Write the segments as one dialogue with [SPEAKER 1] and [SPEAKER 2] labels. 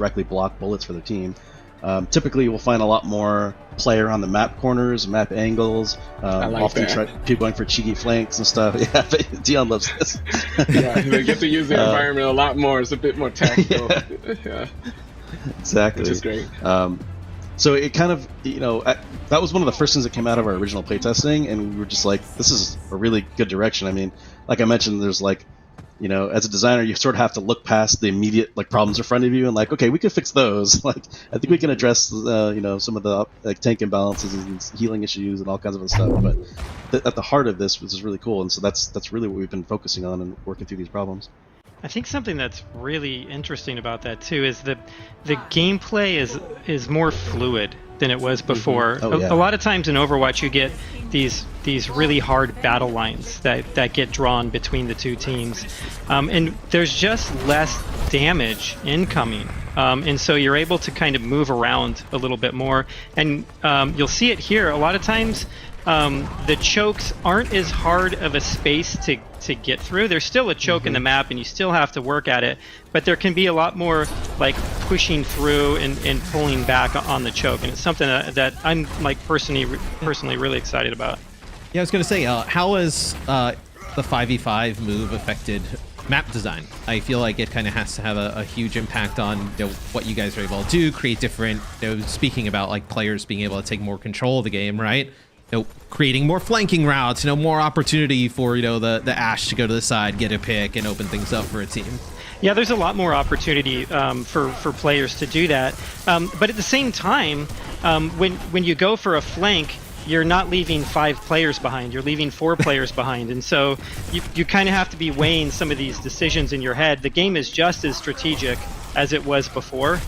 [SPEAKER 1] directly block bullets for their team. Typically, we'll find a lot more player on the map corners, map angles. Often people going for cheeky flanks and stuff. Yeah, Dion loves this.
[SPEAKER 2] Yeah, they get to use the environment a lot more. It's a bit more tactical. Yeah.
[SPEAKER 1] Exactly.
[SPEAKER 2] Which is great.
[SPEAKER 1] So it kind of, that was one of the first things that came out of our original playtesting, and we were just like, this is a really good direction. I mean, like I mentioned, there's like, as a designer, you sort of have to look past the immediate problems in front of you and like, okay, we can fix those. Like, I think we can address, some of the tank imbalances and healing issues and all kinds of other stuff. But at the heart of this was really cool, and so that's really what we've been focusing on and working through these problems.
[SPEAKER 3] I think something that's really interesting about that too is that the gameplay is more fluid than it was before. A lot of times in Overwatch you get these really hard battle lines that get drawn between the two teams, and there's just less damage incoming, and so you're able to kind of move around a little bit more, and you'll see it here a lot of times. The chokes aren't as hard of a space to get through. There's still a choke in the map and you still have to work at it, but there can be a lot more like pushing through and pulling back on the choke, and it's something that I'm like personally really excited about.
[SPEAKER 4] Yeah, I was going to say, how has the 5v5 move affected map design? I feel like it kind of has to have a huge impact on what you guys are able to do, create different, speaking about like players being able to take more control of the game, right? Creating more flanking routes, more opportunity for the Ashe to go to the side, get a pick, and open things up for a team.
[SPEAKER 3] Yeah, there's a lot more opportunity for players to do that. But at the same time, when you go for a flank, you're not leaving 5 players behind. You're leaving 4 players behind, and so you kind of have to be weighing some of these decisions in your head. The game is just as strategic as it was before,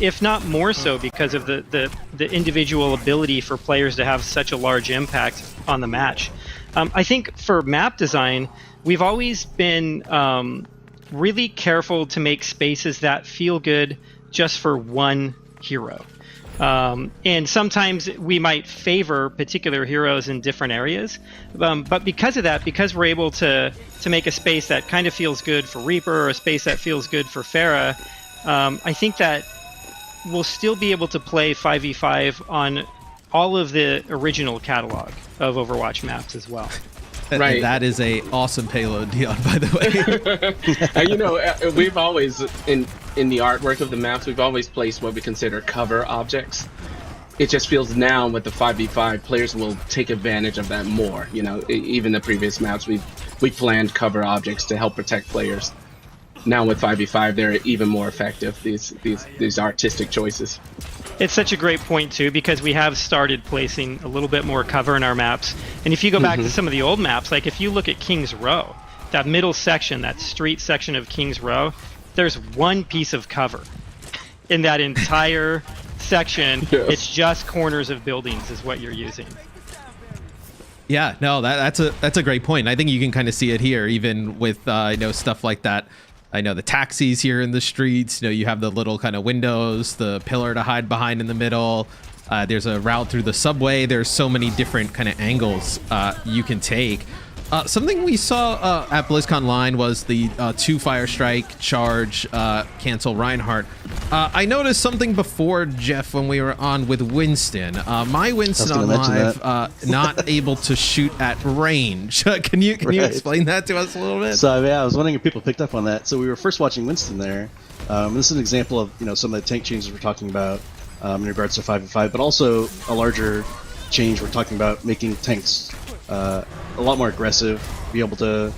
[SPEAKER 3] if not more so, because of the individual ability for players to have such a large impact on the match. I think for map design, we've always been really careful to make spaces that feel good just for one hero. And sometimes we might favor particular heroes in different areas, but because of that, because we're able to make a space that kind of feels good for Reaper or a space that feels good for Pharah, I think that we'll still be able to play 5v5 on all of the original catalog of Overwatch maps as well.
[SPEAKER 4] Right. That is a awesome payload, Dion, by the
[SPEAKER 2] way. We've always, in the artwork of the maps, we've always placed what we consider cover objects. It just feels now with the 5v5, players will take advantage of that more. Even the previous maps, we planned cover objects to help protect players. Now with 5v5, they're even more effective, these artistic choices.
[SPEAKER 3] It's such a great point, too, because we have started placing a little bit more cover in our maps. And if you go back to some of the old maps, like if you look at King's Row, that middle section, that street section of King's Row, there's one piece of cover in that entire section. Yes. It's just corners of buildings is what you're using.
[SPEAKER 4] Yeah, no, that's a great point. I think you can kind of see it here, even with stuff like that. I know the taxis here in the streets, you have the little kind of windows, the pillar to hide behind in the middle. There's a route through the subway. There's so many different kind of angles you can take. Something we saw at BlizzCon Line was the 2 fire strike, charge, cancel Reinhardt. I noticed something before, Jeff, when we were on with Winston. My Winston on live not able to shoot at range. Can you explain that to us a little bit?
[SPEAKER 1] So yeah, I was wondering if people picked up on that. So we were first watching Winston there. This is an example of some of the tank changes we're talking about in regards to 5v5, but also a larger change we're talking about making tanks a lot more aggressive, be able to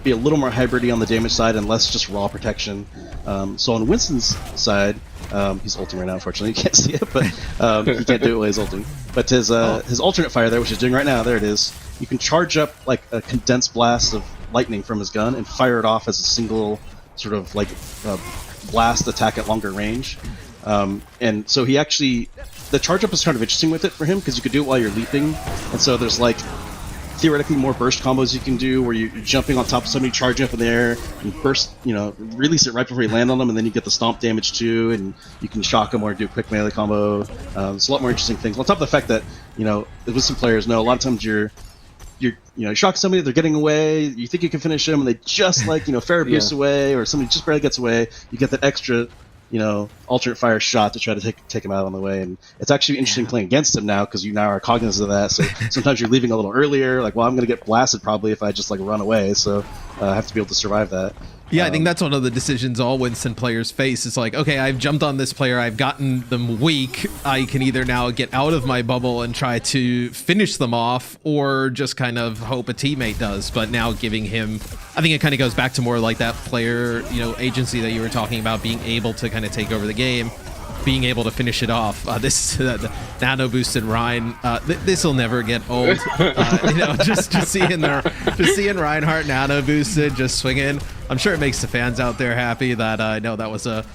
[SPEAKER 1] be a little more hybridy on the damage side and less just raw protection. So on Winston's side, he's ulting right now, unfortunately. You can't see it, but he can't do it while he's ulting. But his alternate fire there, which he's doing right now, there it is. You can charge up like a condensed blast of lightning from his gun and fire it off as a single sort of like blast attack at longer range. And so he actually, the charge up is kind of interesting with it for him because you could do it while you're leaping, and so there's like theoretically more burst combos you can do where you're jumping on top of somebody, charging up in the air and burst, release it right before you land on them, and then you get the stomp damage too, and you can shock them or do a quick melee combo. It's a lot more interesting things. On top of the fact that with some players know a lot of times you're shock somebody, they're getting away, you think you can finish them, and they just Pharah boosts away, or somebody just barely gets away. You get that extra alternate fire shot to try to take him out on the way. And it's actually interesting playing against him now because you now are cognizant of that. So sometimes you're leaving a little earlier, like, well, I'm going to get blasted probably if I just like run away. So I have to be able to survive that.
[SPEAKER 4] Yeah, I think that's one of the decisions all Winston players face. It's like, okay, I've jumped on this player, I've gotten them weak. I can either now get out of my bubble and try to finish them off, or just kind of hope a teammate does. But now giving him, I think it kind of goes back to more like that player, agency that you were talking about, being able to kind of take over the game, being able to finish it off. This the nano boosted Ryan. This will never get old. Just seeing Reinhardt nano boosted, just swinging. I'm sure it makes the fans out there happy that I know that was a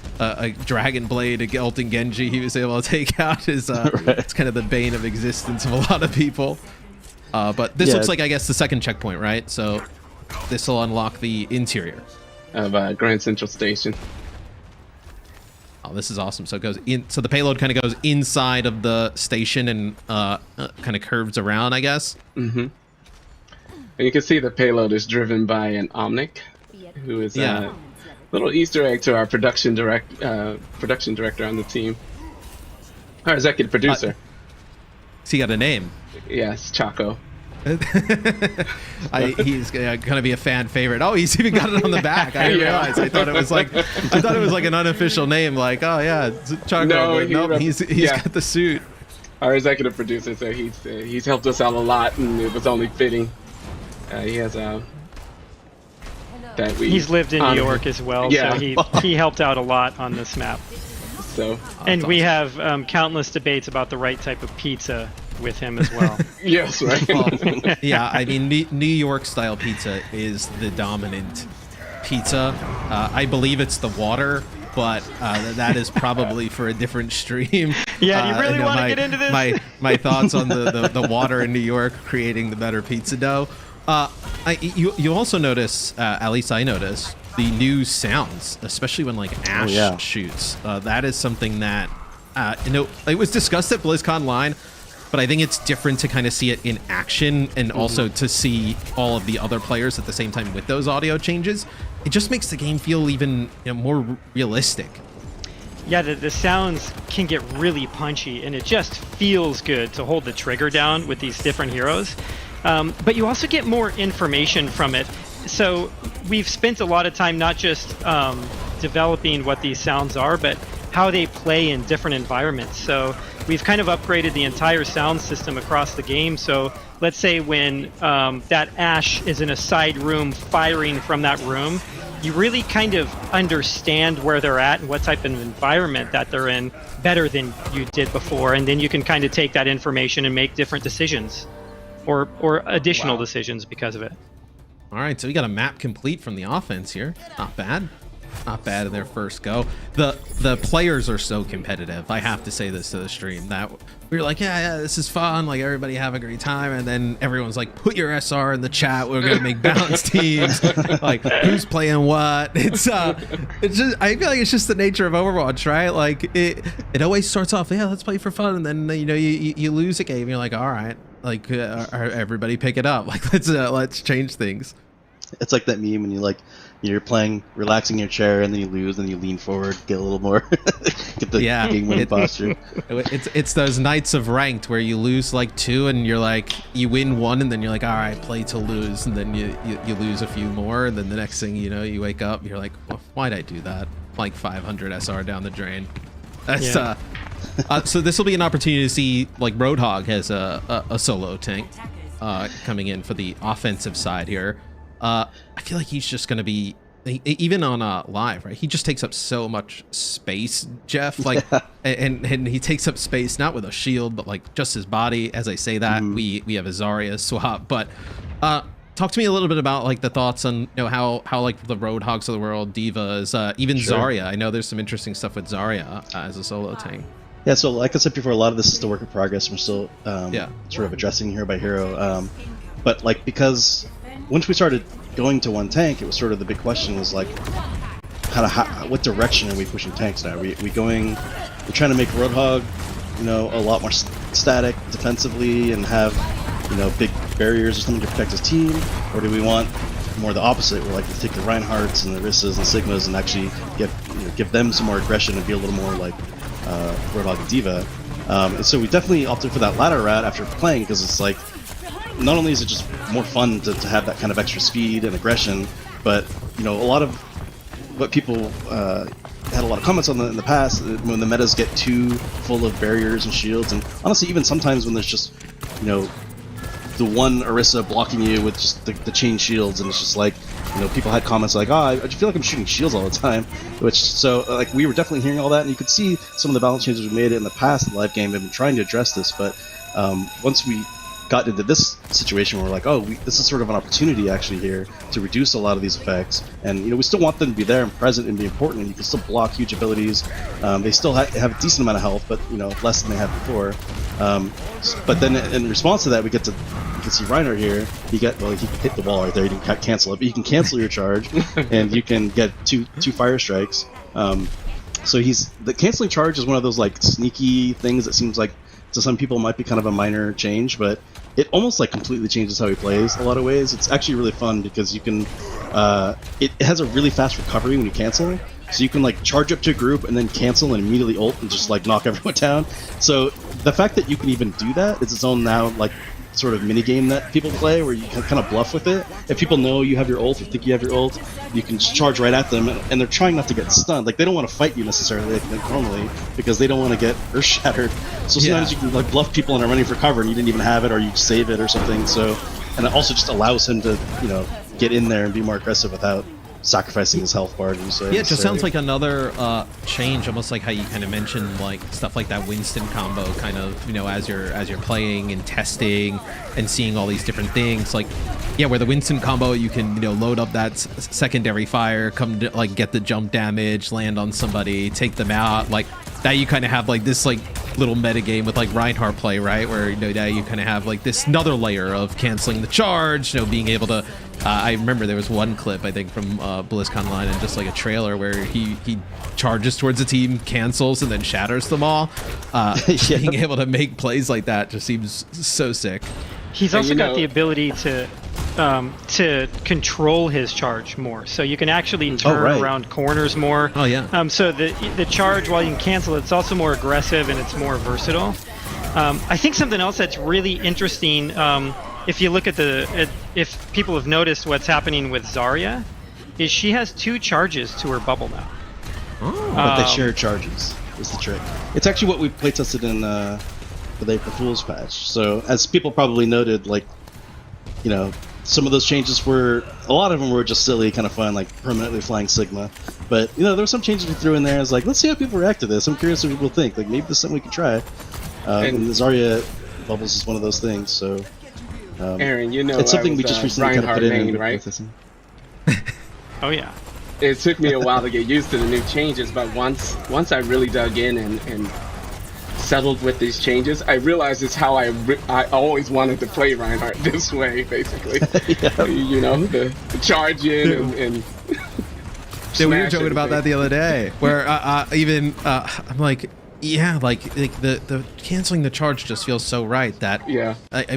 [SPEAKER 4] Dragon Blade, a Gelton Genji he was able to take out. Right. It's kind of the bane of existence of a lot of people. But this looks like, I guess, the second checkpoint, right? So this will unlock the interior
[SPEAKER 2] of Grand Central Station.
[SPEAKER 4] Oh, this is awesome. So it goes in. So the payload kind of goes inside of the station and kind of curves around, I guess.
[SPEAKER 2] Mm-hmm. And you can see the payload is driven by an Omnic, who is a little Easter egg to our production director on the team. Our executive producer.
[SPEAKER 4] So he got a name.
[SPEAKER 2] Yes, Chaco.
[SPEAKER 4] He's gonna be a fan favorite. Oh, he's even got it on the back. I didn't realize. I thought it was like an unofficial name. Like, oh yeah, it's Chaco. No, nope, he's got the suit.
[SPEAKER 2] Our executive producer, so he's helped us out a lot, and it was only fitting. He has
[SPEAKER 3] he's lived in New York as well, so he helped out a lot on this map.
[SPEAKER 2] So,
[SPEAKER 3] and we have countless debates about the right type of pizza with him as well.
[SPEAKER 2] Yes, right.
[SPEAKER 4] Yeah, I mean, New York style pizza is the dominant pizza. I believe it's the water, but that is probably for a different stream.
[SPEAKER 3] Yeah, you really want to get into this?
[SPEAKER 4] My thoughts on the water in New York creating the better pizza dough. You also notice, at least I noticed, the new sounds, especially when like Ash shoots. That is something that it was discussed at BlizzCon Line, but I think it's different to kind of see it in action and also to see all of the other players at the same time with those audio changes. It just makes the game feel even more realistic.
[SPEAKER 3] Yeah, the sounds can get really punchy, and it just feels good to hold the trigger down with these different heroes. But you also get more information from it. So we've spent a lot of time not just developing what these sounds are, but how they play in different environments. So we've kind of upgraded the entire sound system across the game. So let's say when that Ash is in a side room firing from that room, you really kind of understand where they're at and what type of environment that they're in better than you did before. And then you can kind of take that information and make different decisions or additional decisions because of it.
[SPEAKER 4] All right, so we got a map complete from the offense here. Not bad. Not bad in their first go. The players are so competitive. I have to say this to the stream that we were like, yeah, this is fun. Like, everybody have a great time. And then everyone's like, put your SR in the chat. We're gonna make balance teams. Like, who's playing what? It's just, I feel like it's just the nature of Overwatch, right? Like, it always starts off, yeah, let's play for fun, and then you lose a game. You're like, all right, like everybody pick it up. Like, let's change things.
[SPEAKER 1] It's like that meme when you're playing, relaxing in your chair, and then you lose, and you lean forward, get a little more, get the game winning posture.
[SPEAKER 4] It's those nights of ranked where you lose like 2, and you're like, you win 1, and then you're like, all right, play to lose, and then you lose a few more, and then the next thing you know, you wake up, you're like, well, why'd I do that? Like 500 SR down the drain. That's so this will be an opportunity to see, like, Roadhog has a solo tank coming in for the offensive side here. I feel like he's just going to be, even on live, right? He just takes up so much space, Jeff. Like, and he takes up space not with a shield, but like just his body. As I say that, we have a Zarya swap. But talk to me a little bit about like the thoughts on how like the Roadhogs of the world, Divas, even Zarya. I know there's some interesting stuff with Zarya as a solo tank.
[SPEAKER 1] Yeah, so like I said before, a lot of this is still work in progress. We're still sort of addressing hero by hero. But like, because once we started going to one tank, it was sort of the big question was like, what direction are we pushing tanks now? We're trying to make Roadhog, a lot more static defensively and have, big barriers or something to protect his team, or do we want more the opposite, where like you take the Reinhardts and the Orissas and Sigmas and actually give them some more aggression and be a little more like Roadhog and Diva. And so we definitely opted for that latter route after playing, because it's like, not only is it just more fun to have that kind of extra speed and aggression, but a lot of what people had a lot of comments on in the past, when the metas get too full of barriers and shields, and honestly even sometimes when there's just the one Orisa blocking you with just the chain shields, and it's just like, people had comments like, oh, I just feel like I'm shooting shields all the time, like we were definitely hearing all that, and you could see some of the balance changes we made in the past in the live game have been trying to address this, but once we got into this situation where we're like, this is sort of an opportunity actually here to reduce a lot of these effects, and we still want them to be there and present and be important, and you can still block huge abilities. They still have a decent amount of health, but less than they had before. But then in response to that, you can see Reinhardt here. He hit the wall right there. He didn't cancel it, but you can cancel your charge, and you can get two fire strikes. So the canceling charge is one of those like sneaky things that seems like to some people might be kind of a minor change, but it almost like completely changes how he plays a lot of ways. It's actually really fun because you can it has a really fast recovery when you cancel, so you can like charge up to a group and then cancel and immediately ult and just like knock everyone down. So the fact that you can even do that is its own now like sort of mini game that people play, where you can kind of bluff with it. If people know you have your ult or think you have your ult, you can just charge right at them, and they're trying not to get stunned. Like, they don't want to fight you necessarily like normally, because they don't want to get earth shattered. So sometimes you can like bluff people and are running for cover and you didn't even have it, or you save it or something. So, and it also just allows him to get in there and be more aggressive without sacrificing his health bar.
[SPEAKER 4] Yeah, it just sounds like another change, almost like how you kind of mentioned like stuff like that Winston combo, kind of as you're playing and testing and seeing all these different things. Like, yeah, where the Winston combo, you can load up that secondary fire, come to, like, get the jump damage, land on somebody, take them out. Like that, you kind of have like this like little meta game with like Reinhardt play, right? Where now you kind of have like this another layer of canceling the charge, being able to. I remember there was one clip, I think, from BlizzCon Line, and just like a trailer where he charges towards the team, cancels, and then shatters them all. Being able to make plays like that just seems so sick.
[SPEAKER 3] He's also got the ability to control his charge more, so you can actually turn around corners more.
[SPEAKER 4] Oh yeah.
[SPEAKER 3] So the charge, while you can cancel, it's also more aggressive and it's more versatile. I think something else that's really interesting. If you look at if people have noticed what's happening with Zarya, is she has 2 charges to her bubble now.
[SPEAKER 1] Oh, but they share charges is the trick. It's actually what we playtested in the April Fool's patch. So as people probably noted, like, some of those changes a lot of them were just silly, kind of fun, like permanently flying Sigma. But there were some changes we threw in there. I was like, let's see how people react to this. I'm curious what people think. Like, maybe this is something we could try. And the Zarya bubbles is one of those things. So.
[SPEAKER 2] Aaron,
[SPEAKER 1] it's something we just recently kind of put in,
[SPEAKER 2] right?
[SPEAKER 3] Oh yeah.
[SPEAKER 2] It took me a while to get used to the new changes, but once I really dug in and settled with these changes, I realized it's how I always wanted to play Reinhardt this way, basically. The charge in and
[SPEAKER 4] we were joking about that the other day, where I'm like. Yeah, like the canceling the charge just feels so right that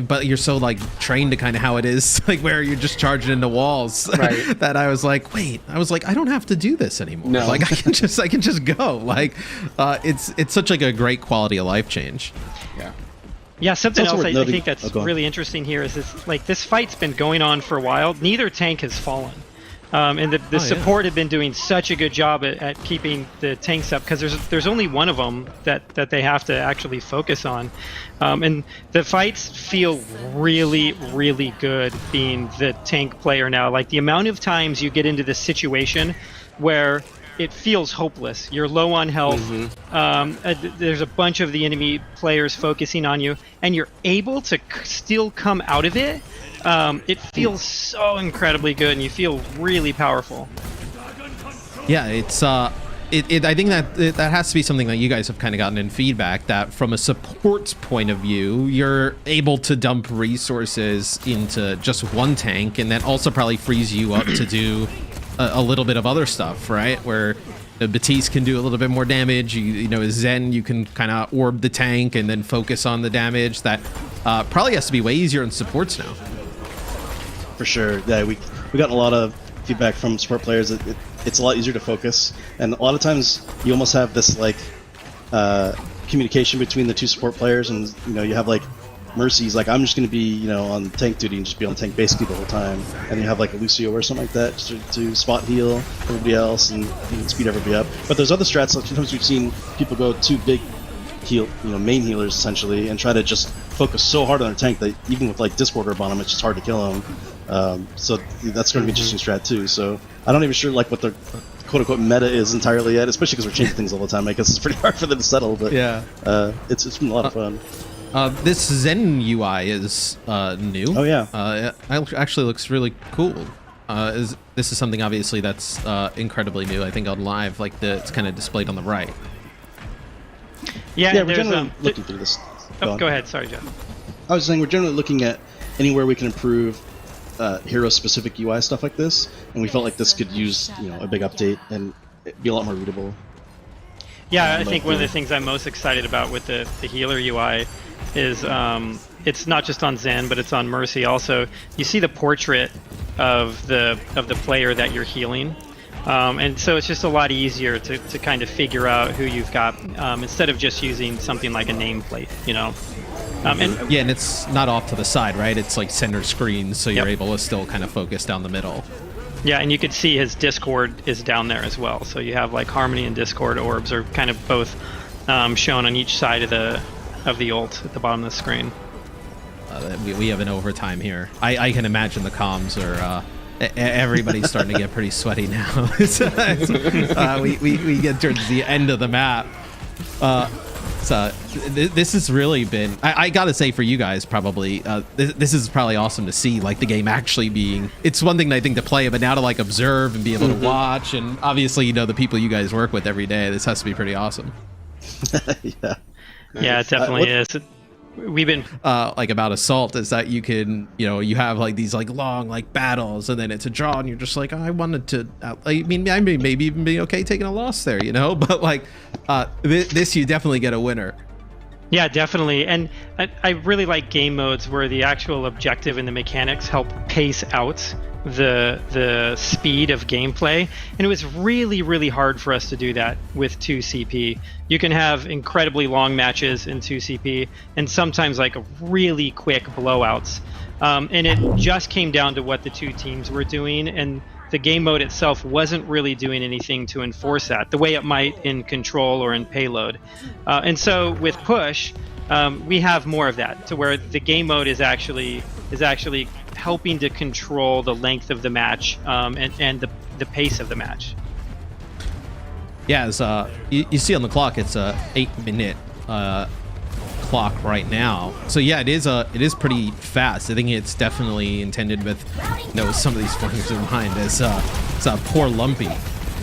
[SPEAKER 4] but you're so like trained to kind of how it is, like where you're just charging into walls, right? That I was like, I don't have to do this anymore. No. Like I can just go. Like it's such like a great quality of life change.
[SPEAKER 3] Yeah, something else I think that's really interesting here is this fight's been going on for a while. Neither tank has fallen. And the support had been doing such a good job at keeping the tanks up, because there's only one of them that they have to actually focus on. And the fights feel really, really good being the tank player now. Like, the amount of times you get into this situation where it feels hopeless. You're low on health. Mm-hmm. There's a bunch of the enemy players focusing on you, and you're able to still come out of it. It feels so incredibly good, and you feel really powerful.
[SPEAKER 4] Yeah, it's I think that has to be something that you guys have kind of gotten in feedback, that from a support's point of view, you're able to dump resources into just one tank, and that also probably frees you up to do a little bit of other stuff, right? Where Batiste can do a little bit more damage. Zen, you can kind of orb the tank and then focus on the damage. That probably has to be way easier in supports now.
[SPEAKER 1] For sure. Yeah, we got a lot of feedback from support players that it's a lot easier to focus, and a lot of times you almost have this like communication between the two support players, and you have like Mercy's like, I'm just going to be on tank duty and just be on tank basically the whole time, and you have like a Lucio or something like that just to spot heal everybody else and speed everybody up. But there's other strats. Like sometimes we've seen people go too big heal, main healers essentially, and try to just focus so hard on their tank that even with like Discord orb on them, it's just hard to kill them. So that's going to be an interesting strat too. So I'm not even sure like what the quote-unquote meta is entirely yet, especially because we're changing things all the time. I guess it's pretty hard for them to settle, but yeah, it's been a lot of fun.
[SPEAKER 4] This Zen UI is new.
[SPEAKER 1] Oh yeah,
[SPEAKER 4] it actually looks really cool. This is something obviously that's incredibly new. I think on live, like it's kind of displayed on the right.
[SPEAKER 3] Yeah,
[SPEAKER 1] we're generally looking through this.
[SPEAKER 3] Go ahead. Sorry, Jeff.
[SPEAKER 1] I was saying we're generally looking at anywhere we can improve hero-specific UI stuff like this, and we felt like this could use a big update and be a lot more readable.
[SPEAKER 3] Yeah, I think one of the things I'm most excited about with the healer UI is it's not just on Zen, but it's on Mercy also. You see the portrait of the player that you're healing, and so it's just a lot easier to kind of figure out who you've got instead of just using something like a nameplate,
[SPEAKER 4] and it's not off to the side, right? It's like center screen, so you're able to still kind of focus down the middle.
[SPEAKER 3] Yeah, and you could see his Discord is down there as well. So you have like Harmony and Discord orbs are kind of both shown on each side of the ult at the bottom of the screen.
[SPEAKER 4] We have an overtime here. I can imagine the comms are. Everybody's starting to get pretty sweaty now. We get towards the end of the map. So this has really been, I gotta say, for you guys probably, this is probably awesome to see, like the game actually being, it's one thing I think to play, but now to like observe and be able to watch, and obviously the people you guys work with every day, this has to be pretty awesome.
[SPEAKER 3] Yeah, it definitely is. We've been
[SPEAKER 4] like about Assault is that you can you have like these like long like battles, and then it's a draw, and you're just like, I wanted to I mean maybe even be okay taking a loss there, but like this you definitely get a winner.
[SPEAKER 3] Yeah, definitely. And I really like game modes where the actual objective and the mechanics help pace out the speed of gameplay, and it was really hard for us to do that with 2CP. You can have incredibly long matches in 2CP and sometimes like really quick blowouts, and it just came down to what the two teams were doing, and the game mode itself wasn't really doing anything to enforce that the way it might in Control or in Payload. And so with Push, we have more of that, to where the game mode is actually helping to control the length of the match and the pace of the match.
[SPEAKER 4] Yeah, as you see on the clock, it's a 8-minute clock right now. So yeah, it is pretty fast. I think it's definitely intended with some of these flankers in mind. As poor Lumpy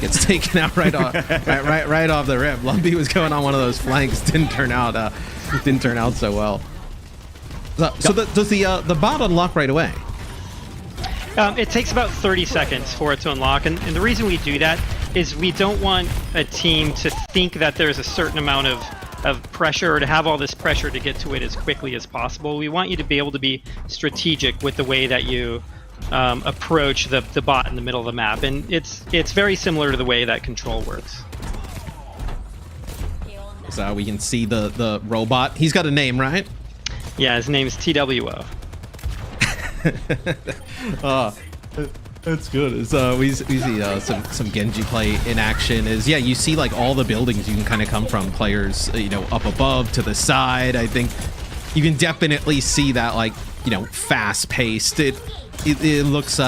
[SPEAKER 4] gets taken out right off the rip. Lumpy was going on one of those flanks, didn't turn out so well. So does the bot unlock right away?
[SPEAKER 3] It takes about 30 seconds for it to unlock, and the reason we do that is we don't want a team to think that there's a certain amount of pressure, or to have all this pressure to get to it as quickly as possible. We want you to be able to be strategic with the way that you approach the bot in the middle of the map, and it's very similar to the way that Control works.
[SPEAKER 4] So we can see the robot. He's got a name, right?
[SPEAKER 3] Yeah, his name is TWO.
[SPEAKER 4] That's good. So we see some Genji play in action. You see like all the buildings you can kind of come from, players up above to the side. I think you can definitely see that like fast paced. It looks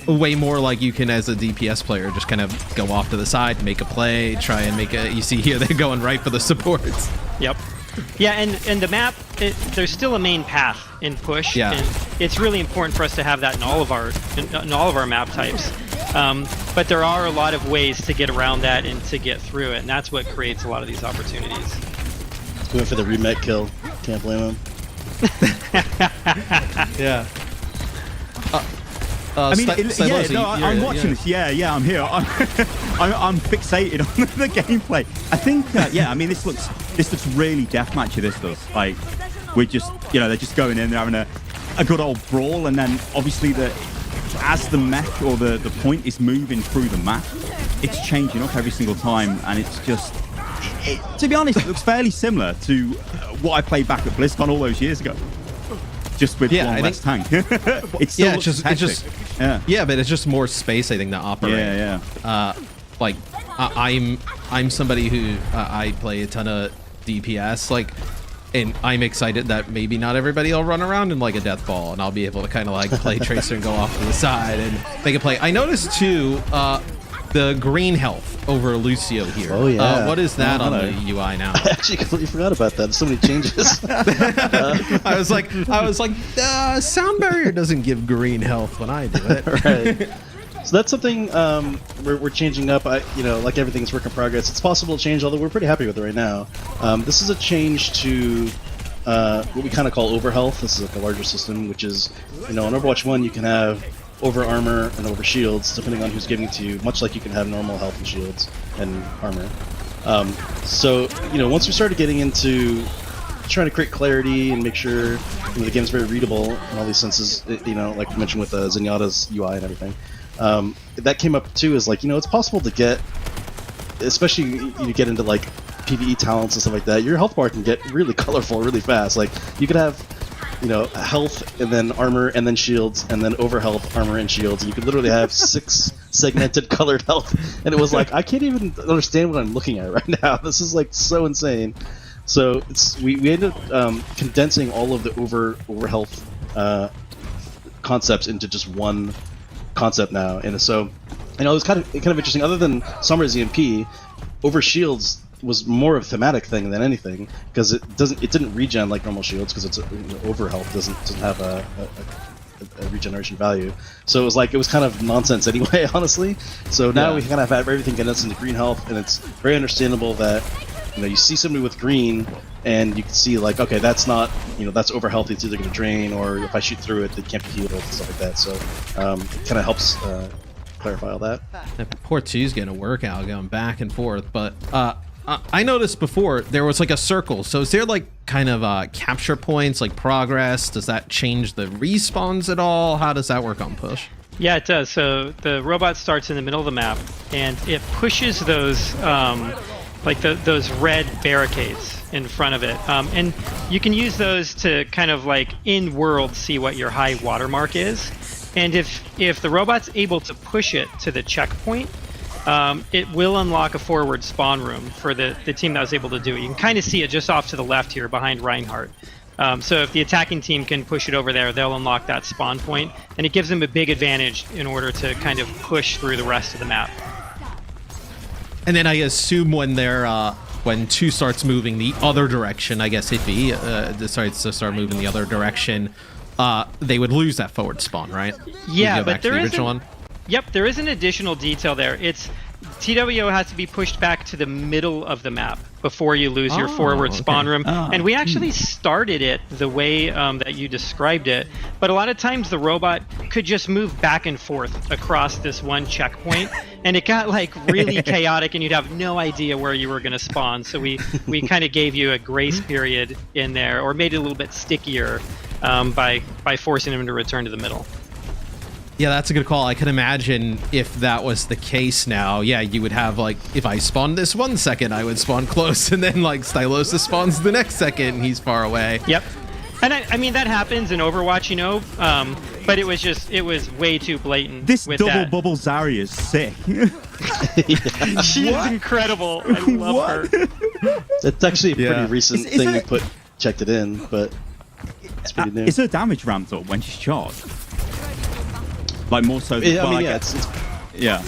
[SPEAKER 4] way more like you can, as a DPS player, just kind of go off to the side, make a play, try and make a. You see here they're going right for the supports.
[SPEAKER 3] Yep. Yeah, and the map, there's still a main path in Push,
[SPEAKER 4] yeah.
[SPEAKER 3] And it's really important for us to have that in all of our map types. But there are a lot of ways to get around that and to get through it, and that's what creates a lot of these opportunities.
[SPEAKER 1] Going for the remet kill. Can't blame him.
[SPEAKER 4] Yeah.
[SPEAKER 5] I'm watching this. Yeah, I'm here. I'm fixated on the gameplay. I think, this looks really deathmatchy. This does. Like, we're just, they're just going in, they're having a a good old brawl, and then obviously as the mech or the point is moving through the map, it's changing up every single time, and it's just, to be honest, it looks fairly similar to what I played back at BlizzCon all those years ago. Just with one less tank. It's still
[SPEAKER 4] but it's just more space, I think, to operate.
[SPEAKER 5] Yeah.
[SPEAKER 4] Like I'm somebody who I play a ton of DPS, like, and I'm excited that maybe not everybody will run around in like a death ball, and I'll be able to kind of like play Tracer and go off to the side and make a play. I noticed too the green health over Lucio here.
[SPEAKER 1] Oh yeah.
[SPEAKER 4] What is that on the UI now?
[SPEAKER 1] I actually completely forgot about that. There's so many changes.
[SPEAKER 4] I was like, sound barrier doesn't give green health when I do it.
[SPEAKER 1] Right. So that's something we're changing up. Like everything, it's work in progress. It's possible to change, although we're pretty happy with it right now. This is a change to what we kind of call Overhealth. This is like a larger system, which is, in Overwatch 1 you can have over armor and over shields, depending on who's giving it to you, much like you can have normal health and shields and armor. So, once we started getting into trying to create clarity and make sure the game is very readable in all these senses, like you mentioned with Zenyatta's UI and everything, that came up too, is like, it's possible to get, especially you get into like PvE talents and stuff like that, your health bar can get really colorful really fast. Like, you could have health and then armor and then shields and then over health, armor and shields, and you could literally have 6 segmented colored health, and it was like, I can't even understand what I'm looking at right now. This is like so insane. So we ended up condensing all of the over health concepts into just one concept now, and so it was kind of interesting. Other than Summer's EMP, over shields was more of a thematic thing than anything, because it didn't regen like normal shields, because it's over health doesn't have a regeneration value. So it was kind of nonsense anyway, honestly. So now we kind of have everything condensed into green health, and it's very understandable that you see somebody with green and you can see like, okay, that's not, that's over health, it's either going to drain, or if I shoot through it, it can't be healed and stuff like that. So it kind of helps clarify all that.
[SPEAKER 4] Poor T's getting a workout going back and forth, but I noticed before there was like a circle. So is there like kind of capture points, like progress? Does that change the respawns at all? How does that work on push?
[SPEAKER 3] Yeah, it does. So the robot starts in the middle of the map, and it pushes those those red barricades in front of it, and you can use those to kind of like in world see what your high watermark is. And if the robot's able to push it to the checkpoint, it will unlock a forward spawn room for the team that was able to do it. You can kind of see it just off to the left here behind Reinhardt. So if the attacking team can push it over there, they'll unlock that spawn point, and it gives them a big advantage in order to kind of push through the rest of the map.
[SPEAKER 4] And then I assume when 2 starts moving the other direction, I guess if he decides to start moving the other direction, they would lose that forward spawn, right?
[SPEAKER 3] Yeah, but there is there is an additional detail there. It's TWO has to be pushed back to the middle of the map before you lose your forward spawn room. And we actually started it the way that you described it, but a lot of times the robot could just move back and forth across this one checkpoint, and it got like really chaotic, and you'd have no idea where you were going to spawn. So we kind of gave you a grace period in there, or made it a little bit stickier by forcing him to return to the middle.
[SPEAKER 4] Yeah, that's a good call. I can imagine if that was the case now, you would have like, if I spawned this 1 second, I would spawn close, and then like Stylosis spawns the next second and he's far away.
[SPEAKER 3] Yep. And I mean, that happens in Overwatch, but it was way too blatant.
[SPEAKER 5] This
[SPEAKER 3] with
[SPEAKER 5] double
[SPEAKER 3] that.
[SPEAKER 5] bubble Zarya is sick.
[SPEAKER 3] She is incredible. I love her.
[SPEAKER 1] It's actually a pretty recent thing we checked it in, but it's pretty new.
[SPEAKER 5] Is her damage ramped up when she's charged? Like more so than
[SPEAKER 1] yeah.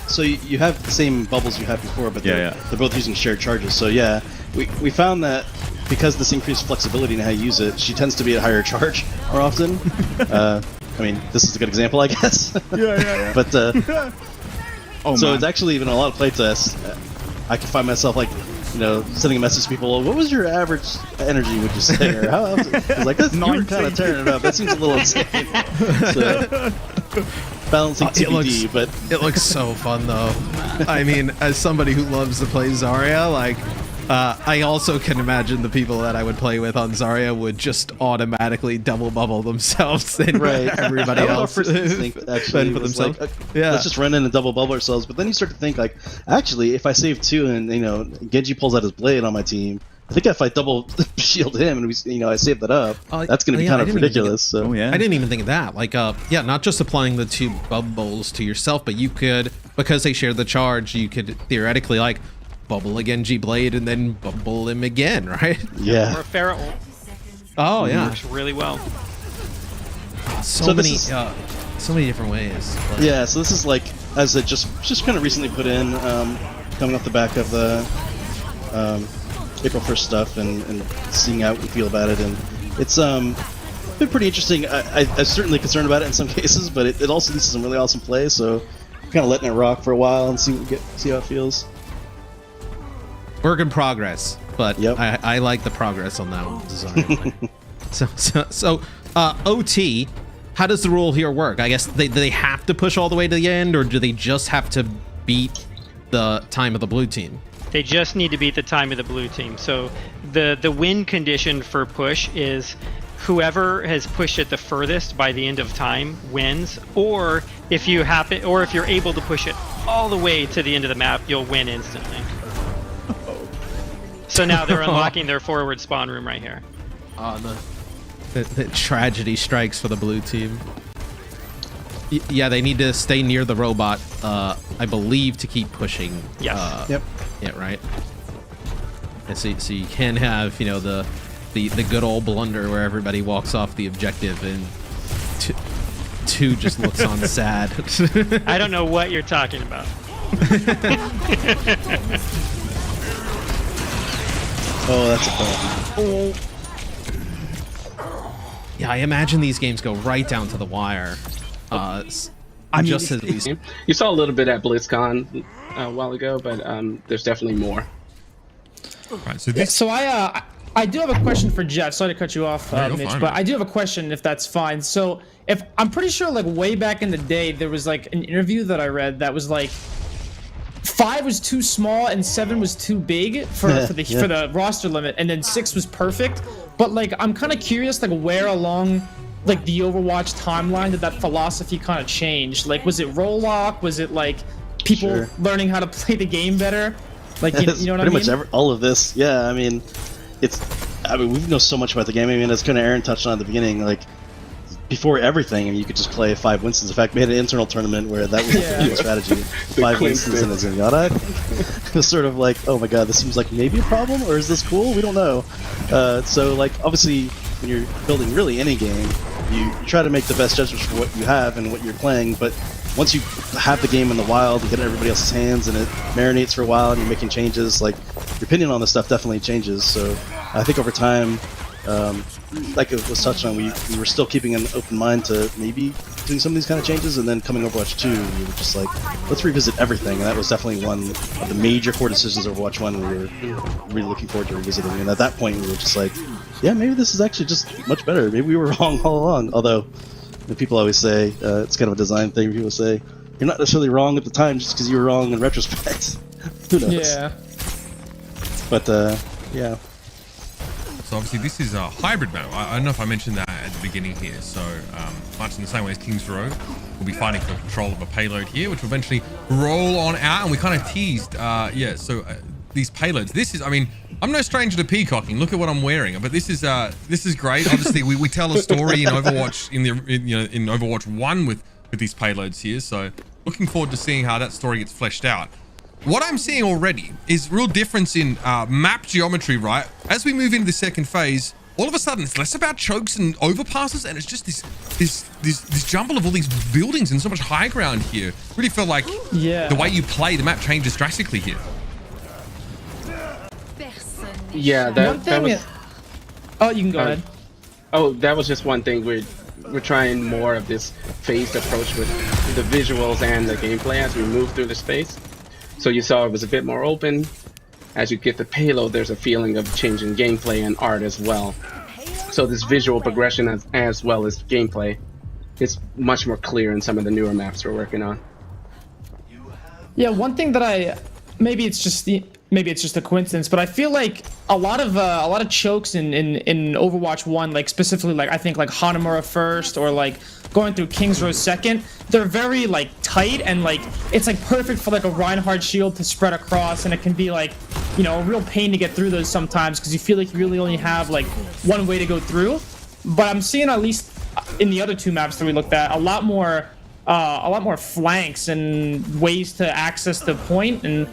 [SPEAKER 1] So you have the same bubbles you had before, but they're both using shared charges. So we found that because this increased flexibility in how you use it, she tends to be at higher charge more often. I mean, this is a good example, I guess.
[SPEAKER 5] Yeah.
[SPEAKER 1] But it's actually even a lot of playtests. I can find myself like, sending a message to people. What was your average energy? Would you say? Or how? I was like, you were kind of tearing it up. That seems a little insane. So, balancing TBD, but
[SPEAKER 4] it looks so fun though. I mean, as somebody who loves to play Zarya, like I also can imagine the people that I would play with on Zarya would just automatically double bubble themselves and
[SPEAKER 1] Right.
[SPEAKER 4] everybody
[SPEAKER 1] That was our
[SPEAKER 4] else
[SPEAKER 1] first instinct, actually,
[SPEAKER 4] fend for
[SPEAKER 1] was
[SPEAKER 4] themselves.
[SPEAKER 1] like,
[SPEAKER 4] Yeah.
[SPEAKER 1] let's just run in and double bubble ourselves. But then you start to think like, actually, if I save 2 and Genji pulls out his blade on my team, I think if I double shield him and I save that up, that's going to be
[SPEAKER 4] yeah,
[SPEAKER 1] kind
[SPEAKER 4] I
[SPEAKER 1] of
[SPEAKER 4] didn't even
[SPEAKER 1] ridiculous. So
[SPEAKER 5] Oh yeah.
[SPEAKER 4] I didn't even think of that. Like, yeah, not just applying the 2 bubbles to yourself, but you could, because they share the charge, you could theoretically like bubble a Genji blade and then bubble him again, right?
[SPEAKER 1] yeah.
[SPEAKER 3] Or a Pharah ult.
[SPEAKER 4] Oh yeah,
[SPEAKER 3] Works really well.
[SPEAKER 4] so many,
[SPEAKER 1] this is-
[SPEAKER 4] so many different ways. Like,
[SPEAKER 1] Yeah, so this is like, as it just kind of recently put in, coming off the back of the April 1st stuff and seeing how we feel about it, and it's been pretty interesting. I'm certainly concerned about it in some cases, but it also leads to some really awesome play. So kind of letting it rock for a while and see how it feels.
[SPEAKER 4] work in progress, but
[SPEAKER 1] Yep.
[SPEAKER 4] I like the progress on that design. so OT, how does the rule here work? I guess they have to push all the way to the end, or do they just have to beat the time of the blue team?
[SPEAKER 3] They just need to beat the time of the blue team. So the win condition for push is whoever has pushed it the furthest by the end of time wins, or if you're able to push it all the way to the end of the map, you'll win instantly. So now they're unlocking their forward spawn room right here.
[SPEAKER 4] The tragedy strikes for the blue team. Yeah, they need to stay near the robot, I believe, to keep pushing.
[SPEAKER 3] Yes.
[SPEAKER 1] Yep.
[SPEAKER 4] Yeah, right. And so you can have, the good old blunder where everybody walks off the objective and two just looks on sad.
[SPEAKER 3] I don't know what you're talking about.
[SPEAKER 1] Oh, that's a problem.
[SPEAKER 4] Yeah, I imagine these games go right down to the wire. As we
[SPEAKER 2] You saw a little bit at BlizzCon a while ago, but there's definitely more.
[SPEAKER 6] Right, so this
[SPEAKER 7] So I do have a question for Jeff. Sorry to cut you off,
[SPEAKER 6] No, you're
[SPEAKER 7] Mitch,
[SPEAKER 6] fine,
[SPEAKER 7] but
[SPEAKER 6] man.
[SPEAKER 7] I do have a question if that's fine. So if I'm pretty sure like way back in the day there was like an interview that I read that was like 5 was too small and 7 was too big for the roster limit, and then 6 was perfect. But like I'm kind of curious like where along like the Overwatch timeline did that philosophy kind of change? Like was it role lock? Was it like people
[SPEAKER 1] Sure.
[SPEAKER 7] learning how to play the game better? Like you know what I mean?
[SPEAKER 1] Pretty much all of this. Yeah, I mean, we know so much about the game. I mean, as kind of Aaron touched on at the beginning, like before everything, you could just play 5 Winstons. In fact, we had an internal tournament where that was the strategy: 5 Winstons and a Zenyatta. It was sort of like, oh my god, this seems like maybe a problem, or is this cool? We don't know. So, like, obviously, when you're building really any game, you try to make the best judgments for what you have and what you're playing, but once you have the game in the wild, you get it in everybody else's hands, and it marinates for a while, and you're making changes, like, your opinion on this stuff definitely changes. So I think over time, like it was touched on, we were still keeping an open mind to maybe doing some of these kind of changes, and then coming Overwatch 2, we were just like, let's revisit everything, and that was definitely one of the major core decisions of Overwatch 1 we were really looking forward to revisiting. And at that point, we were just like, yeah, maybe this is actually just much better. Maybe we were wrong all along. Although, people always say, it's kind of a design thing, people say, you're not necessarily wrong at the time just because you were wrong in retrospect. Who knows?
[SPEAKER 7] Yeah.
[SPEAKER 1] But, yeah.
[SPEAKER 6] So obviously this is a hybrid map. I don't know if I mentioned that at the beginning here. So much in the same way as Kings Row, we'll be fighting for control of a payload here, which will eventually roll on out. And we kind of teased, these payloads. This is, I mean, I'm no stranger to peacocking. Look at what I'm wearing. But this is great. Obviously, we tell a story in Overwatch in Overwatch 1 with these payloads here. So looking forward to seeing how that story gets fleshed out. What I'm seeing already is real difference in map geometry, right? As we move into the second phase, all of a sudden it's less about chokes and overpasses, and it's just this jumble of all these buildings and so much high ground here. Really feel like the way you play the map changes drastically here.
[SPEAKER 2] Yeah,
[SPEAKER 7] One thing
[SPEAKER 2] was.
[SPEAKER 7] Oh, you can go ahead.
[SPEAKER 2] Oh, that was just one thing. We're trying more of this phased approach with the visuals and the gameplay as we move through the space. So you saw it was a bit more open. As you get the payload, there's a feeling of changing gameplay and art as well. So this visual progression as well as gameplay is much more clear in some of the newer maps we're working on.
[SPEAKER 7] Yeah, one thing that maybe it's just maybe it's just a coincidence, but I feel like a lot of chokes in Overwatch 1, like specifically like I think like Hanamura first or like going through King's Row second, they're very like tight and like it's like perfect for like a Reinhardt shield to spread across, and it can be like, you know, a real pain to get through those sometimes because you feel like you really only have like one way to go through. But I'm seeing, at least in the other two maps that we looked at, a lot more flanks and ways to access the point, and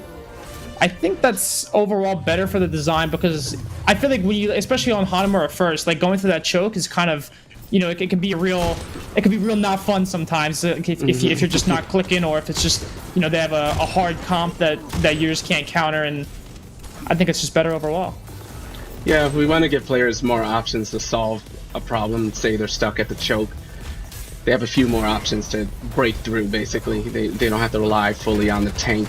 [SPEAKER 7] I think that's overall better for the design because I feel like when you, especially on Hanamura first, like going through that choke is kind of, you know, it can be real not fun sometimes if you're just not clicking, or if it's just, you know, they have a hard comp that you just can't counter, and I think it's just better overall.
[SPEAKER 2] Yeah, we want to give players more options to solve a problem. Say they're stuck at the choke, they have a few more options to break through. Basically, they don't have to rely fully on the tank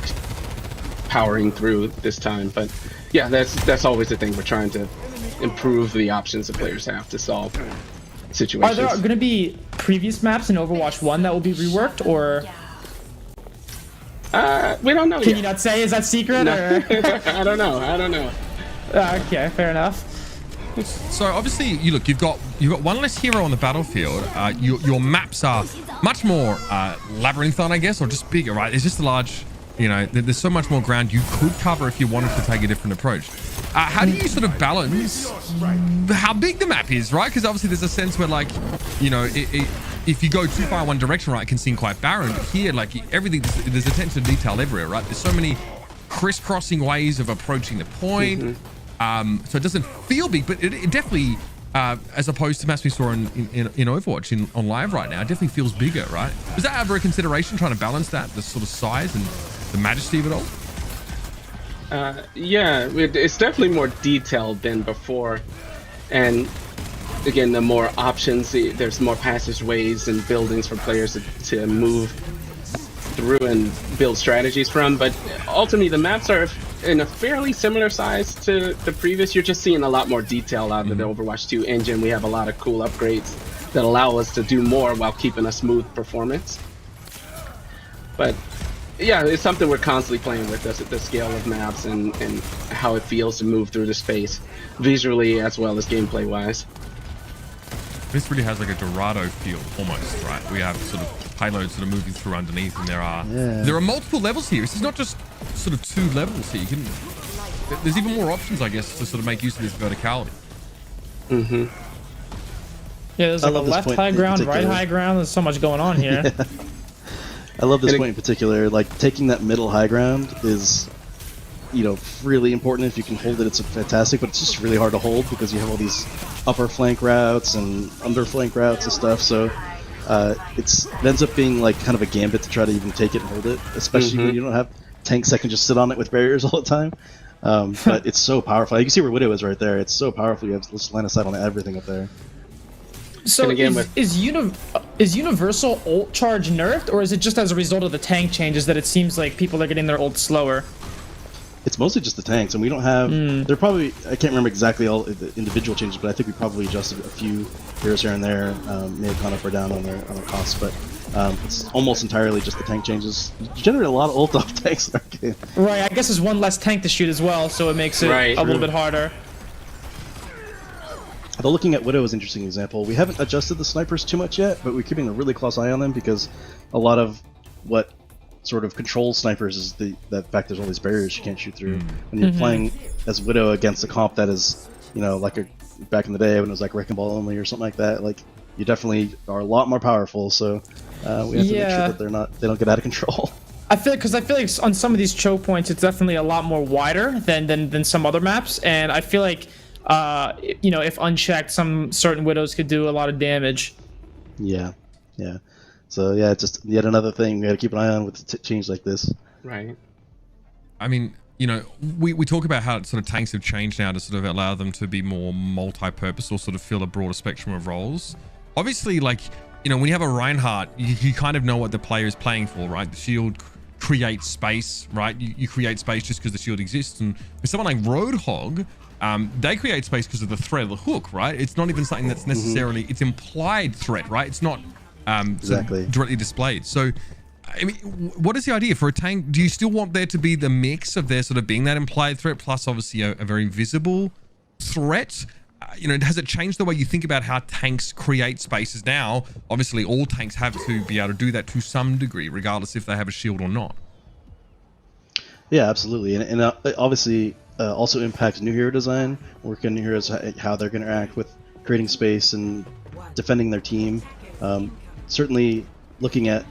[SPEAKER 2] powering through this time. But yeah, that's always the thing. We're trying to improve the options the players have to solve situations.
[SPEAKER 7] Are there going to be previous maps in Overwatch 1 that will be reworked, or
[SPEAKER 2] we don't know
[SPEAKER 7] can
[SPEAKER 2] yet.
[SPEAKER 7] you not say? Is that secret?
[SPEAKER 2] No.
[SPEAKER 7] Or?
[SPEAKER 2] I don't know.
[SPEAKER 7] Okay, fair enough.
[SPEAKER 6] So obviously, you've got one less hero on the battlefield. Your maps are much more labyrinthine, I guess, or just bigger, right? It's just a large, you know, there's so much more ground you could cover if you wanted to take a different approach. How do you sort of balance how big the map is, right? Because obviously there's a sense where, like, you know, if you go too far in one direction, right, it can seem quite barren. But here, like, everything, there's attention to detail everywhere, right? There's so many crisscrossing ways of approaching the point. So it doesn't feel big, but it definitely, as opposed to maps we saw in Overwatch on live right now, it definitely feels bigger, right? Was that ever a consideration, trying to balance that, the sort of size and the majesty of it all?
[SPEAKER 2] Yeah, it's definitely more detailed than before, and again, the more options, there's more passageways and buildings for players to move through and build strategies from. But ultimately, the maps are in a fairly similar size to the previous. You're just seeing a lot more detail out of the Overwatch 2 engine. We have a lot of cool upgrades that allow us to do more while keeping a smooth performance. But yeah, it's something we're constantly playing with, the scale of maps and how it feels to move through the space, visually as well as gameplay wise.
[SPEAKER 6] This really has like a Dorado feel almost, right? We have sort of payloads that are moving through underneath, and there are multiple levels here. This is not just sort of two levels here. There's even more options, I guess, to sort of make use of this verticality.
[SPEAKER 7] Yeah, there's like a left high ground, right high ground. There's so much going on here.
[SPEAKER 1] I love this point in particular. Like, taking that middle high ground is, you know, really important. If you can hold it, it's fantastic, but it's just really hard to hold because you have all these upper flank routes and under flank routes and stuff. So it ends up being like kind of a gambit to try to even take it and hold it, especially when you don't have tanks that can just sit on it with barriers all the time. But it's so powerful. You can see where Widow is right there. It's so powerful. You have line of sight on everything up there.
[SPEAKER 7] So is universal ult charge nerfed, or is it just as a result of the tank changes that it seems like people are getting their ult slower?
[SPEAKER 1] It's mostly just the tanks, and we don't have. They're probably, I can't remember exactly all the individual changes, but I think we probably adjusted a few heroes here and there. May have gone up or down on their costs, but it's almost entirely just the tank changes. You generate a lot of ult off tanks in our game.
[SPEAKER 7] Right, I guess there's one less tank to shoot as well, so it makes it a little bit harder.
[SPEAKER 1] Although looking at Widow is an interesting example. We haven't adjusted the snipers too much yet, but we're keeping a really close eye on them because a lot of what sort of controls snipers is the fact there's all these barriers you can't shoot through. When you're playing as Widow against a comp that is, you know, like back in the day when it was like Wrecking Ball only or something like that, like, you definitely are a lot more powerful. So we have to make sure that they don't get out of control.
[SPEAKER 7] I feel like on some of these choke points, it's definitely a lot more wider than some other maps, and I feel like, you know, if unchecked, some certain Widows could do a lot of damage. Yeah. So yeah, it's just yet another thing we got to keep an eye on with change like this.
[SPEAKER 2] Right.
[SPEAKER 6] I mean, you know, we talk about how sort of tanks have changed now to sort of allow them to be more multi-purpose or sort of fill a broader spectrum of roles. Obviously, like, you know, when you have a Reinhardt, you kind of know what the player is playing for, right? The shield creates space, right? You create space just because the shield exists. And with someone like Roadhog, they create space because of the threat of the hook, right? It's not even something that's necessarily, it's implied threat, right? It's not exactly directly displayed. So I mean, what is the idea for a tank? Do you still want there to be the mix of there sort of being that implied threat plus obviously a very visible threat? You know, has it changed the way you think about how tanks create spaces now? Obviously, all tanks have to be able to do that to some degree, regardless if they have a shield or not.
[SPEAKER 1] Yeah, absolutely, and obviously also impacts new hero design. Working on new heroes, how they're going to interact with creating space and defending their team. Certainly, looking at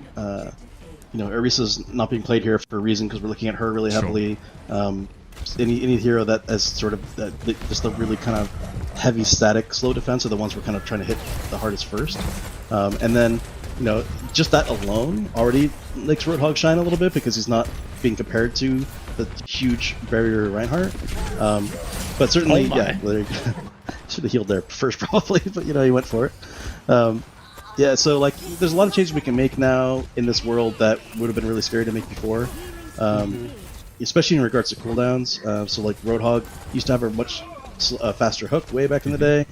[SPEAKER 1] Orisa's not being played here for a reason because we're looking at her really heavily. Any hero that has sort of just the really kind of heavy static slow defense are the ones we're kind of trying to hit the hardest first, and then just that alone already makes Roadhog shine a little bit because he's not being compared to the huge barrier Reinhardt. But certainly, should have healed there first probably, but he went for it. Yeah, so like there's a lot of changes we can make now in this world that would have been really scary to make before. Especially in regards to cooldowns. So like Roadhog used to have a much faster hook way back in the day.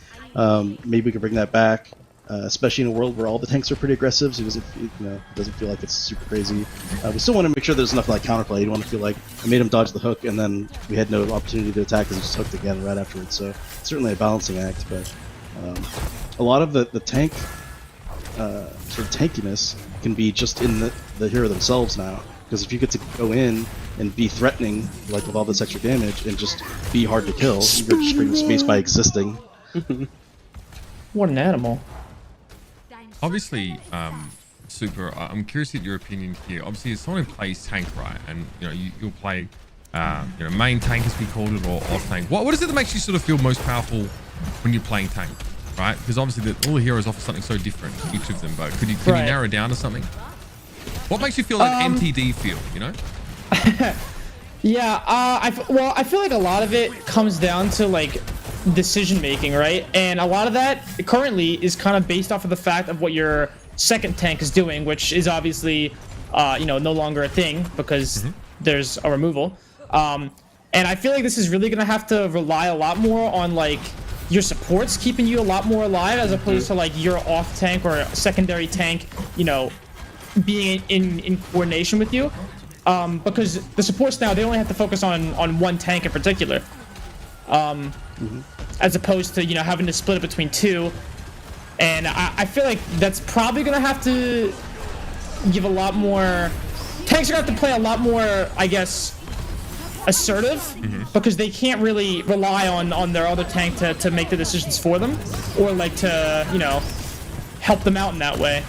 [SPEAKER 1] Maybe we could bring that back, especially in a world where all the tanks are pretty aggressive, so it doesn't feel like it's super crazy. We still want to make sure there's enough like counterplay. You don't want to feel like I made him dodge the hook and then we had no opportunity to attack and just hooked again right afterwards. So it's certainly a balancing act, but a lot of the tank sort of tankiness can be just in the hero themselves now. Because if you get to go in and be threatening, like with all this extra damage, and just be hard to kill, you're just creating space by existing.
[SPEAKER 7] What an animal.
[SPEAKER 6] Obviously, Super, I'm curious to get your opinion here. Obviously, as someone who plays tank, right, and you'll play, main tank as we called it, or off tank. What is it that makes you sort of feel most powerful when you're playing tank, right? Because obviously, all the heroes offer something so different, each of them. But can you narrow it down to something? What makes you feel like MTD feel,
[SPEAKER 7] Yeah, I feel like a lot of it comes down to like decision making, right? And a lot of that currently is kind of based off of the fact of what your second tank is doing, which is obviously no longer a thing because there's a removal. And I feel like this is really gonna have to rely a lot more on like your supports keeping you a lot more alive as opposed to like your off tank or secondary tank, being in coordination with you, because the supports now, they only have to focus on one tank in particular, as opposed to having to split it between two. And I feel like that's probably gonna have to give a lot more. Tanks are gonna have to play a lot more, I guess, assertive, because they can't really rely on their other tank to make the decisions for them, or like to help them out in that way.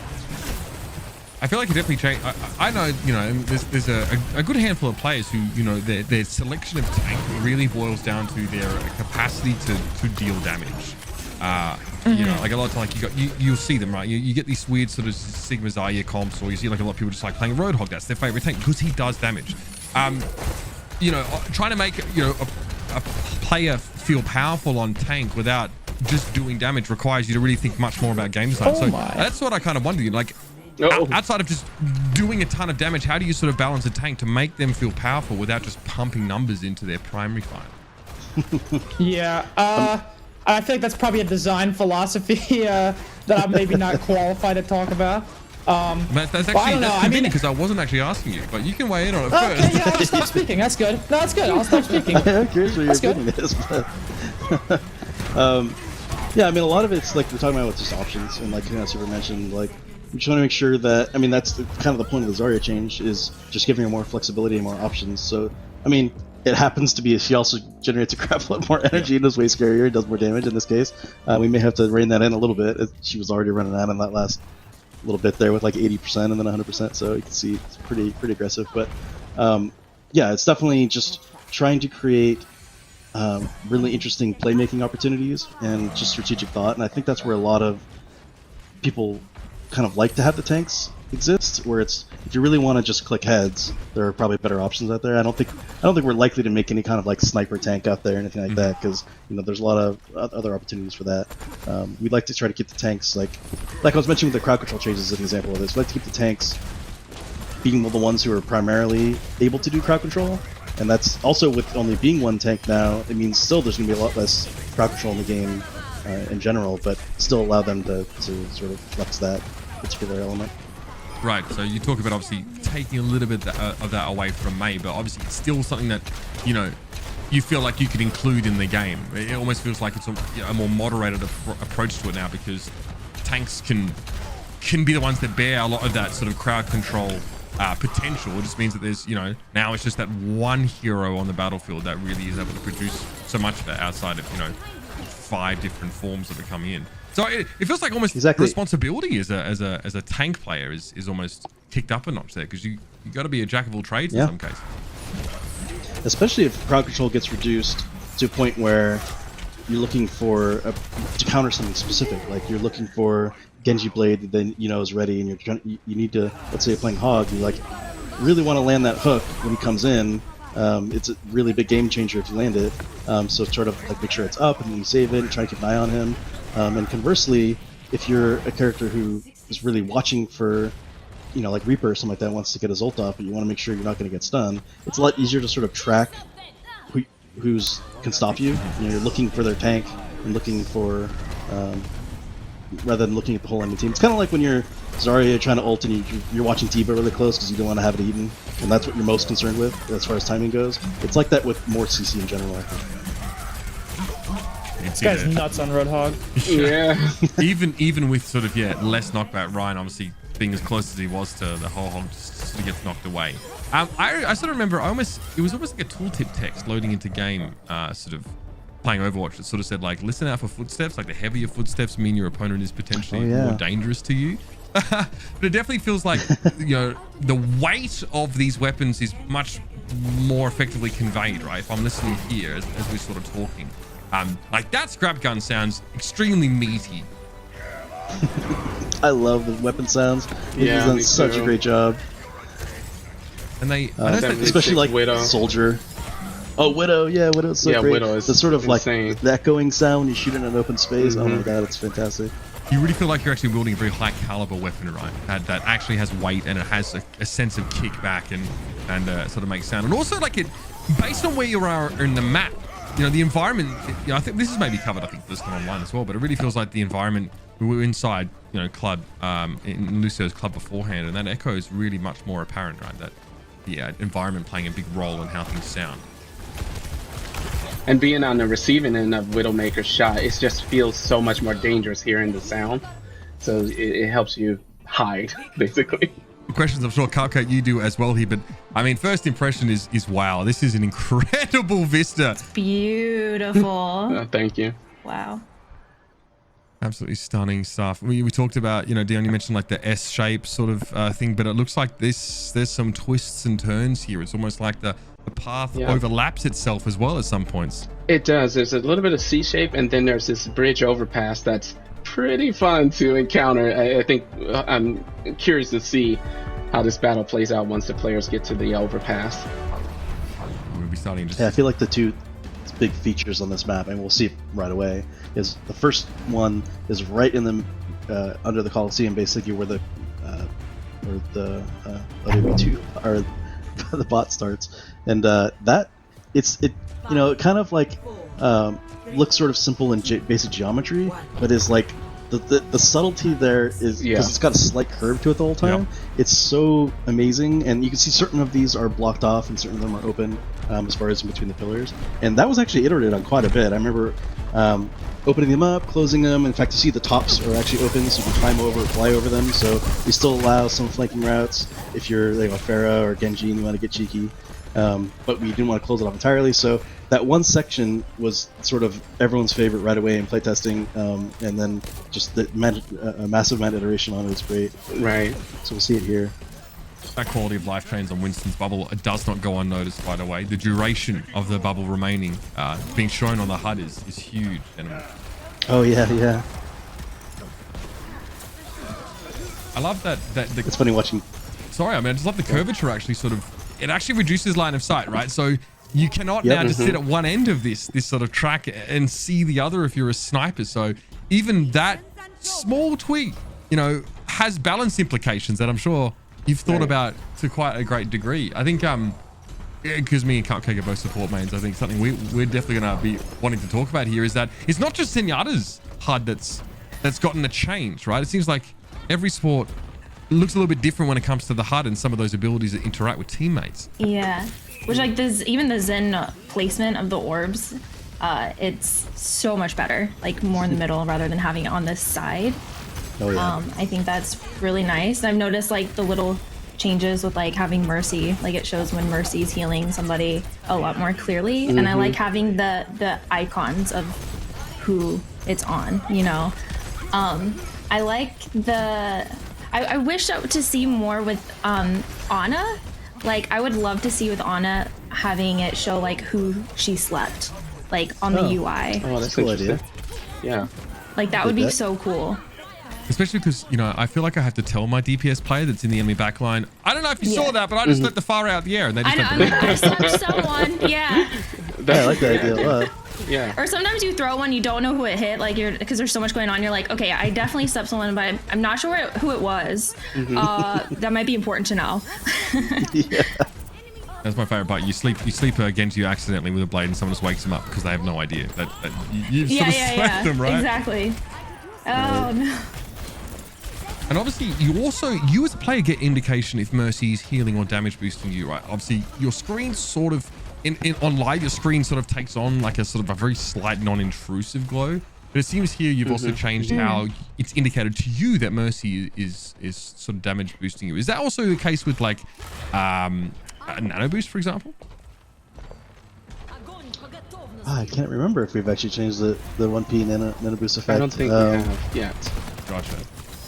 [SPEAKER 6] I feel like it definitely changed. I know, there's a good handful of players who, their selection of tank really boils down to their capacity to deal damage. Like a lot of times, like you'll see them, right? You get these weird sort of Sigma Zarya comps, or you see like a lot of people just like playing Roadhog. That's their favorite tank because he does damage. Trying to make a player feel powerful on tank without just doing damage requires you to really think much more about game design. That's what I kind of wonder. Like, outside of just doing a ton of damage, how do you sort of balance a tank to make them feel powerful without just pumping numbers into their primary fight?
[SPEAKER 7] Yeah, I feel like that's probably a design philosophy that I'm maybe not qualified to talk about.
[SPEAKER 6] That's convenient because I wasn't actually asking you, but you can weigh in on it first.
[SPEAKER 7] Okay, yeah, I'll just stop speaking. That's good. No, that's good. I'll stop speaking.
[SPEAKER 1] I'm curious what your opinion is, but yeah, I mean, a lot of it's like we're talking about with just options, and like Super mentioned, like we just want to make sure that, I mean, that's kind of the point of the Zarya change, is just giving her more flexibility and more options. So, I mean, it happens to be she also generates a crap load more energy and is way scarier, does more damage in this case. We may have to rein that in a little bit. She was already running out in that last little bit there with like 80% and then 100%, so you can see it's pretty aggressive. But yeah, it's definitely just trying to create really interesting playmaking opportunities and just strategic thought, and I think that's where a lot of people kind of like to have the tanks exist, where it's, if you really want to just click heads, there are probably better options out there. I don't think we're likely to make any kind of like sniper tank out there or anything like that, because there's a lot of other opportunities for that. We'd like to try to keep the tanks like I was mentioning with the crowd control changes as an example of this. We'd like to keep the tanks being the ones who are primarily able to do crowd control, and that's also with only being one tank now. It means still there's going to be a lot less crowd control in the game in general, but still allow them to sort of flex that particular element.
[SPEAKER 6] Right, so you talk about obviously taking a little bit of that away from Mei, but obviously it's still something that, you know, you feel like you could include in the game. It almost feels like it's a more moderated approach to it now, because tanks can be the ones that bear a lot of that sort of crowd control potential. It just means that there's, you know, now it's just that one hero on the battlefield that really is able to produce so much of it outside of, you know, 5 different forms that are coming in. So it feels like almost responsibility as a tank player is almost kicked up a notch there, because you got to be a jack of all trades in some cases.
[SPEAKER 1] Especially if crowd control gets reduced to a point where you're looking for to counter something specific, like you're looking for Genji blade, then you know is ready, and you need to, let's say you're playing Hog, you like really want to land that hook when he comes in. It's a really big game changer if you land it. So sort of like make sure it's up and then you save it and try to keep an eye on him. And conversely, if you're a character who is really watching for, you know, like Reaper or something like that, wants to get his ult off, but you want to make sure you're not going to get stunned, it's a lot easier to sort of track who's can stop you. You know, you're looking for their tank and looking for, rather than looking at the whole enemy team. It's kind of like when you're Zarya trying to ult and you're watching T-Ba really close because you don't want to have it eaten, and that's what you're most concerned with as far as timing goes. It's like that with more CC in general, I think.
[SPEAKER 7] This guy's nuts on Roadhog.
[SPEAKER 6] Yeah. even with sort of less knockback, Ryan obviously being as close as he was to the whole hog just sort of gets knocked away. I sort of remember it was almost like a tooltip text loading into game, sort of playing Overwatch that sort of said like, listen out for footsteps, like the heavier footsteps mean your opponent is potentially more dangerous to you. But it definitely feels like, you know, the weight of these weapons is much more effectively conveyed, right? If I'm listening here as we're sort of talking. Like that scrap gun sounds extremely meaty.
[SPEAKER 1] I love the weapon sounds. He's done such a great job.
[SPEAKER 6] And they,
[SPEAKER 1] especially like
[SPEAKER 2] Widow.
[SPEAKER 1] Soldier. Oh, Widow, Widow's so great.
[SPEAKER 2] Widow is
[SPEAKER 1] the sort of
[SPEAKER 2] insane.
[SPEAKER 1] Like the echoing sound when you shoot in an open space. Oh my god, it's fantastic.
[SPEAKER 6] You really feel like you're actually wielding a very high caliber weapon, right? That actually has weight and it has a sense of kickback and sort of makes sound. And also like it, based on where you are in the map, you know, the environment, you know, I think this is maybe covered, I think, this one online as well, but it really feels like the environment, we were inside, you know, club, in Lucio's club beforehand, and that echo is really much more apparent, right? That the environment playing a big role in how things sound.
[SPEAKER 2] And being on the receiving end of Widowmaker's shot, it just feels so much more dangerous hearing the sound. So it helps you hide, basically.
[SPEAKER 6] Questions I'm sure Cupcake you do as well here, but I mean, first impression is wow, this is an incredible vista.
[SPEAKER 8] Beautiful.
[SPEAKER 2] Thank you.
[SPEAKER 8] Wow.
[SPEAKER 6] Absolutely stunning stuff. We talked about, you know, Dion, you mentioned like the S shape sort of thing, but it looks like there's some twists and turns here. It's almost like the path overlaps itself as well at some points.
[SPEAKER 2] It does. There's a little bit of C shape, and then there's this bridge overpass that's pretty fun to encounter. I think I'm curious to see how this battle plays out once the players get to the overpass.
[SPEAKER 6] We'll be starting to
[SPEAKER 1] I feel like the two big features on this map, and we'll see it right away, is the first one is right in the under the Coliseum, basically where the OW2 or the bot starts, and that it you know, it kind of like looks sort of simple in basic geometry, but is like the subtlety there is because it's got a slight curve to it the whole time. It's so amazing, and you can see certain of these are blocked off and certain of them are open as far as in between the pillars, and that was actually iterated on quite a bit. I remember opening them up, closing them. In fact, you see the tops are actually open, so you can climb over or fly over them, so we still allow some flanking routes if you're like a Pharah or Genji and you want to get cheeky, but we didn't want to close it off entirely. So that one section was sort of everyone's favorite right away in playtesting, and then just a massive amount of iteration on it is great.
[SPEAKER 2] Right.
[SPEAKER 1] So we'll see it here.
[SPEAKER 6] That quality of life change on Winston's bubble, it does not go unnoticed, by the way. The duration of the bubble remaining being shown on the HUD is huge.
[SPEAKER 1] Oh yeah.
[SPEAKER 6] I love that
[SPEAKER 1] It's funny watching.
[SPEAKER 6] Sorry, I mean, I just love the curvature actually sort of, it actually reduces line of sight, right? So you cannot now just sit at one end of this sort of track and see the other if you're a sniper. So even that small tweak, you know, has balance implications that I'm sure you've thought about to quite a great degree. I think because me and Cupcake are both support mains, I think something we're definitely going to be wanting to talk about here is that it's not just Zenyatta's HUD that's gotten a change, right? It seems like every sport looks a little bit different when it comes to the HUD and some of those abilities that interact with teammates.
[SPEAKER 8] Yeah. Which, like, even the Zen placement of the orbs, it's so much better. Like, more in the middle rather than having it on this side.
[SPEAKER 1] Oh yeah.
[SPEAKER 8] I think that's really nice. I've noticed, like, the little changes with, like, having Mercy. Like, it shows when Mercy's healing somebody a lot more clearly. And I like having the icons of who it's on, you know? I like the... I wish to see more with Ana. Like, I would love to see with Ana having it show, like, who she slept, like, on the UI.
[SPEAKER 2] Oh, that's
[SPEAKER 1] a cool
[SPEAKER 2] interesting.
[SPEAKER 1] idea.
[SPEAKER 2] Yeah.
[SPEAKER 8] Like, that would be
[SPEAKER 1] that.
[SPEAKER 8] so cool.
[SPEAKER 6] Especially because, you know, I feel like I have to tell my DPS player that's in the enemy backline, I don't know if you saw that, but I just let the fire out the air, and they just
[SPEAKER 8] I know, I slept someone, yeah.
[SPEAKER 1] Yeah, I like that idea a lot.
[SPEAKER 2] Yeah.
[SPEAKER 8] Or sometimes you throw one, you don't know who it hit, like because there's so much going on. You're like, okay, I definitely slept someone, but I'm not sure who it was. That might be important to know.
[SPEAKER 1] Yeah.
[SPEAKER 6] That's my favorite part. You sleep against you accidentally with a blade, and someone just wakes them up because they have no idea that you sort of slapped them, right?
[SPEAKER 8] Exactly. Oh no.
[SPEAKER 6] And obviously, you as a player get indication if Mercy is healing or damage boosting you, right? Obviously, your screen sort of on live, your screen sort of takes on like a sort of a very slight non-intrusive glow. But it seems here you've also changed how it's indicated to you that Mercy is sort of damage boosting you. Is that also the case with like a nano boost, for example?
[SPEAKER 1] I can't remember if we've actually changed the 1P nano boost effect.
[SPEAKER 2] I don't think we have yet.
[SPEAKER 6] Gotcha.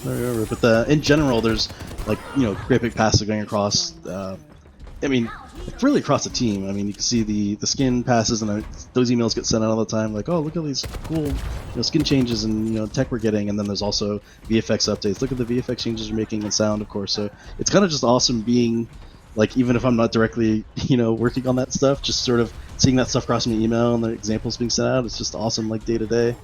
[SPEAKER 1] I don't remember, but in general, there's like, you know, great big passes going across. I mean, really across the team. I mean, you can see the skin passes, and those emails get sent out all the time. Like, oh, look at these cool, you know, skin changes and, you know, tech we're getting. And then there's also VFX updates. Look at the VFX changes you're making and sound, of course. So it's kind of just awesome being, like, even if I'm not directly, you know, working on that stuff, just sort of seeing that stuff cross my email and the examples being sent out. It's just awesome, like day to day,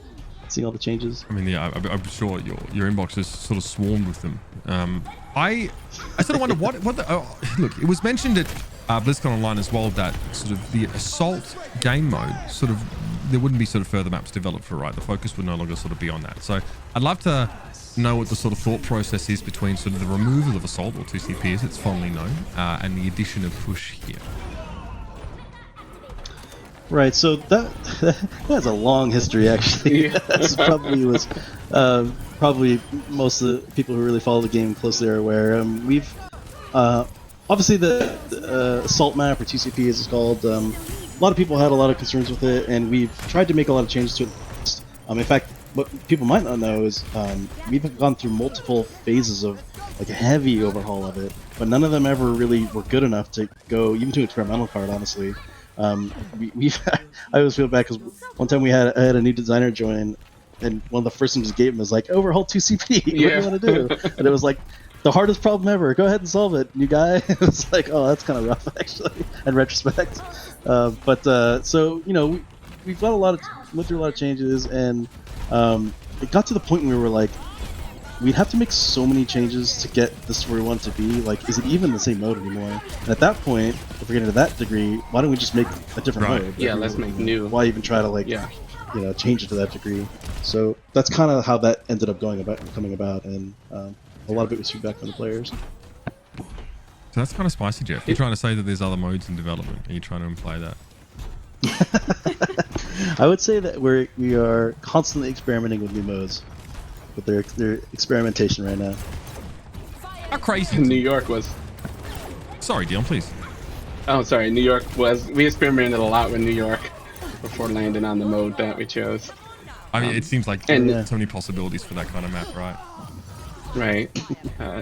[SPEAKER 1] seeing all the changes.
[SPEAKER 6] I mean, yeah, I'm sure your inbox is sort of swarmed with them. I sort of wonder what the look. It was mentioned at BlizzCon Online as well that sort of the assault game mode sort of there wouldn't be sort of further maps developed for, right? The focus would no longer sort of be on that. So I'd love to know what the sort of thought process is between sort of the removal of assault, or 2CP as it's fondly known, and the addition of push here.
[SPEAKER 1] Right, so that has a long history, actually. This probably was probably most of the people who really follow the game closely are aware. We've obviously the assault map, or 2CP as it's called. A lot of people had a lot of concerns with it, and we've tried to make a lot of changes to it. In fact, what people might not know is we've gone through multiple phases of like a heavy overhaul of it, but none of them ever really were good enough to go even to an experimental card, honestly. I always feel bad because one time I had a new designer join, and one of the first things we gave him was like, overhaul 2CP, what do you want to do? And it was like, the hardest problem ever, go ahead and solve it, new guy. It was like, oh, that's kind of rough, actually, in retrospect. So, you know, we've got went through a lot of changes, and it got to the point where we were like, we'd have to make so many changes to get this where we want it to be. Like, is it even the same mode anymore? And at that point, if we're getting to that degree, why don't we just make a different mode?
[SPEAKER 2] Yeah, let's make new.
[SPEAKER 1] Why even try to, like, you know, change it to that degree? So that's kind of how that ended up coming about, and a lot of it was feedback from the players.
[SPEAKER 6] So that's kind of spicy, Jeff. You're trying to say that there's other modes in development. Are you trying to imply that?
[SPEAKER 1] I would say that we are constantly experimenting with new modes, but they're experimentation right now.
[SPEAKER 6] How crazy!
[SPEAKER 2] New York was.
[SPEAKER 6] Sorry, Dion, please.
[SPEAKER 2] Oh, sorry. New York was. We experimented a lot with New York before landing on the mode that we chose.
[SPEAKER 6] I mean, it seems like so many possibilities for that kind of map, right?
[SPEAKER 2] Right.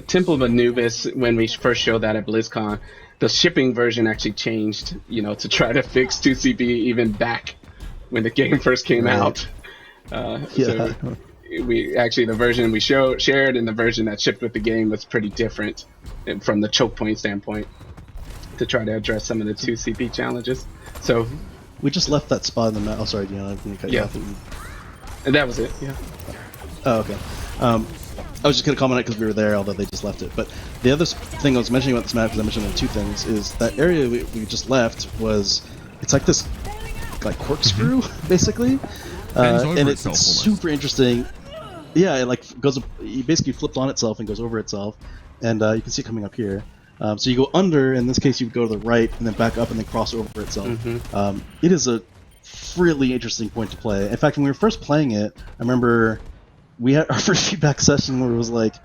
[SPEAKER 2] Temple of Anubis, when we first showed that at BlizzCon, the shipping version actually changed, you know, to try to fix 2CP even back when the game first came out. So we actually, the version we shared and the version that shipped with the game was pretty different from the choke point standpoint to try to address some of the 2CP challenges. So
[SPEAKER 1] we just left that spot in the map. Oh, sorry, Dion, I didn't cut you off.
[SPEAKER 2] And that was it. Yeah.
[SPEAKER 1] Oh, okay. I was just going to comment on it because we were there, although they just left it. But the other thing I was mentioning about this map, because I mentioned two things, is that area we just left was, it's like this like corkscrew, basically. And it's super interesting. Yeah, it like goes, you basically flipped on itself and goes over itself. and you can see it coming up here. So you go under. In this case, you would go to the right and then back up and then cross over itself. It is a really interesting point to play. In fact, when we were first playing it, I remember we had our first feedback session where it was like,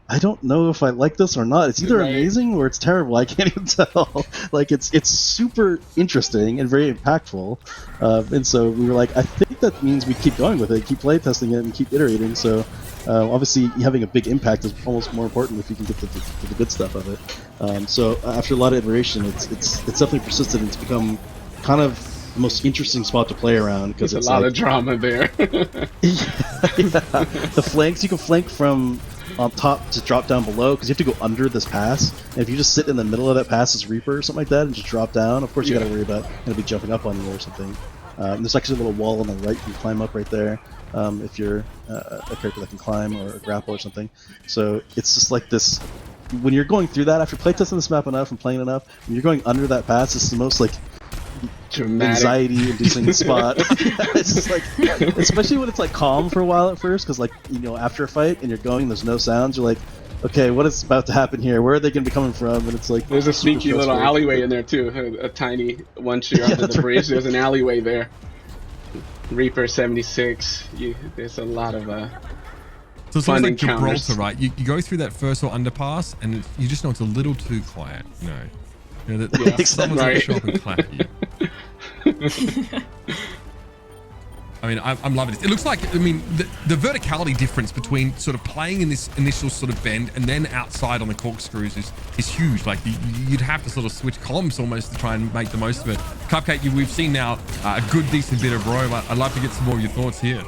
[SPEAKER 1] I don't know if I like this or not. It's either amazing or it's terrible. I can't even tell. Like, it's super interesting and very impactful. And so we were like, I think that means we keep going with it, keep play testing it, and keep iterating. So obviously having a big impact is almost more important if you can get the good stuff of it. So after a lot of iteration, it's definitely persisted, and it's become kind of the most interesting spot to play around, because
[SPEAKER 2] There's
[SPEAKER 1] it's
[SPEAKER 2] a lot
[SPEAKER 1] like,
[SPEAKER 2] of drama there.
[SPEAKER 1] The flanks, you can flank from on top to drop down below, because you have to go under this pass, and if you just sit in the middle of that pass as Reaper or something like that and just drop down, of course you gotta worry about be jumping up on you or something. There's actually a little wall on the right you can climb up right there, if you're a character that can climb or grapple or something. So it's just like this, when you're going through that, after playtesting this map enough and playing enough, when you're going under that pass, it's the most like
[SPEAKER 2] Dramatic.
[SPEAKER 1] anxiety-inducing spot. It's just like, especially when it's like calm for a while at first, because like, you know, after a fight and you're going, there's no sounds. You're like, okay, what is about to happen here? Where are they going to be coming from? And it's like,
[SPEAKER 2] There's a sneaky little alleyway in there too. A tiny, once you're under the bridge, there's an alleyway there. Reaper 76. There's a lot of
[SPEAKER 6] So it's
[SPEAKER 2] fun
[SPEAKER 6] almost like
[SPEAKER 2] encounters.
[SPEAKER 6] Gibraltar, right? You go through that first little underpass, and you just know it's a little too quiet. You know that someone's going to show up and clap you. I mean, I'm loving it. It looks like, I mean, the verticality difference between sort of playing in this initial sort of bend and then outside on the corkscrews is huge. Like, you'd have to sort of switch columns almost to try and make the most of it. Cupcake, we've seen now a good, decent bit of Rome. I'd love to get some more of your thoughts here.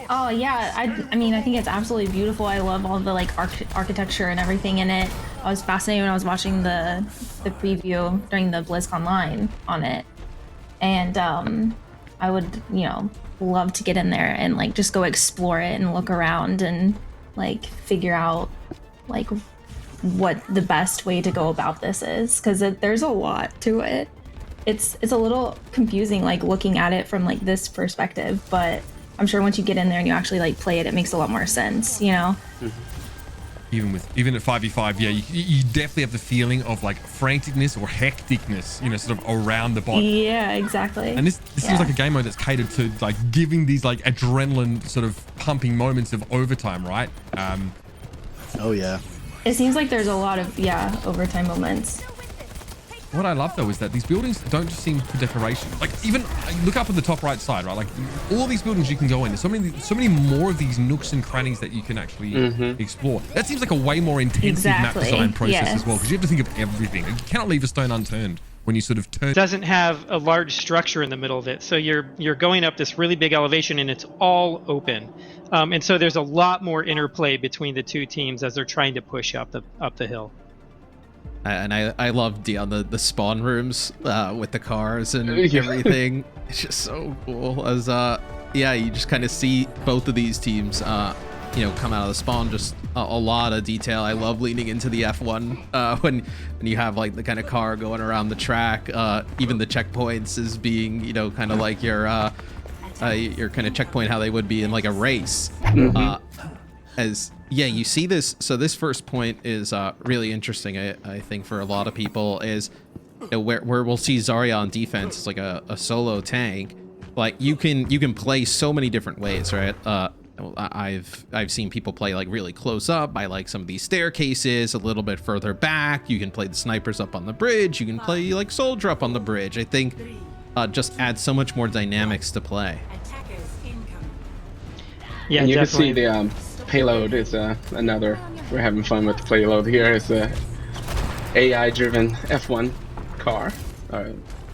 [SPEAKER 8] Oh yeah, I mean I think it's absolutely beautiful. I love all the like architecture and everything in it. I was fascinated when I was watching the preview during the BlizzCon line on it, and I would, you know, love to get in there and like just go explore it and look around and like figure out like what the best way to go about this is, because there's a lot to it. It's a little confusing like looking at it from like this perspective, but I'm sure once you get in there and you actually like play it, it makes a lot more sense, you know?
[SPEAKER 6] Even at 5v5, yeah, you definitely have the feeling of like franticness or hecticness, you know, sort of around the bot.
[SPEAKER 8] Yeah, exactly.
[SPEAKER 6] And this feels like a game mode that's catered to like giving these like adrenaline sort of pumping moments of overtime, right?
[SPEAKER 1] Oh yeah.
[SPEAKER 8] It seems like there's a lot of, overtime moments.
[SPEAKER 6] What I love though is that these buildings don't just seem for decoration. Like even look up at the top right side, right? Like all these buildings you can go in. There's so many more of these nooks and crannies that you can actually explore. That seems like a way more intensive map design process as well, because you have to think of everything. You cannot leave a stone unturned when you sort of turn.
[SPEAKER 3] It doesn't have a large structure in the middle of it, so you're going up this really big elevation and it's all open, and so there's a lot more interplay between the two teams as they're trying to push up the hill.
[SPEAKER 4] And I love the spawn rooms with the cars and everything. It's just so cool. As you just kind of see both of these teams, come out of the spawn. Just a lot of detail. I love leaning into the F1 when you have like the kind of car going around the track. Even the checkpoints is being kind of like your kind of checkpoint how they would be in like a race. You see this. So this first point is really interesting. I think for a lot of people is where we'll see Zarya on defense. It's like a solo tank. Like you can play so many different ways, right? I've seen people play like really close up by like some of these staircases, a little bit further back. You can play the snipers up on the bridge. You can play like soldier up on the bridge. I think just adds so much more dynamics to play.
[SPEAKER 3] Yeah,
[SPEAKER 2] and you
[SPEAKER 3] definitely.
[SPEAKER 2] can see the payload is another. We're having fun with the payload here. It's a AI-driven F1 car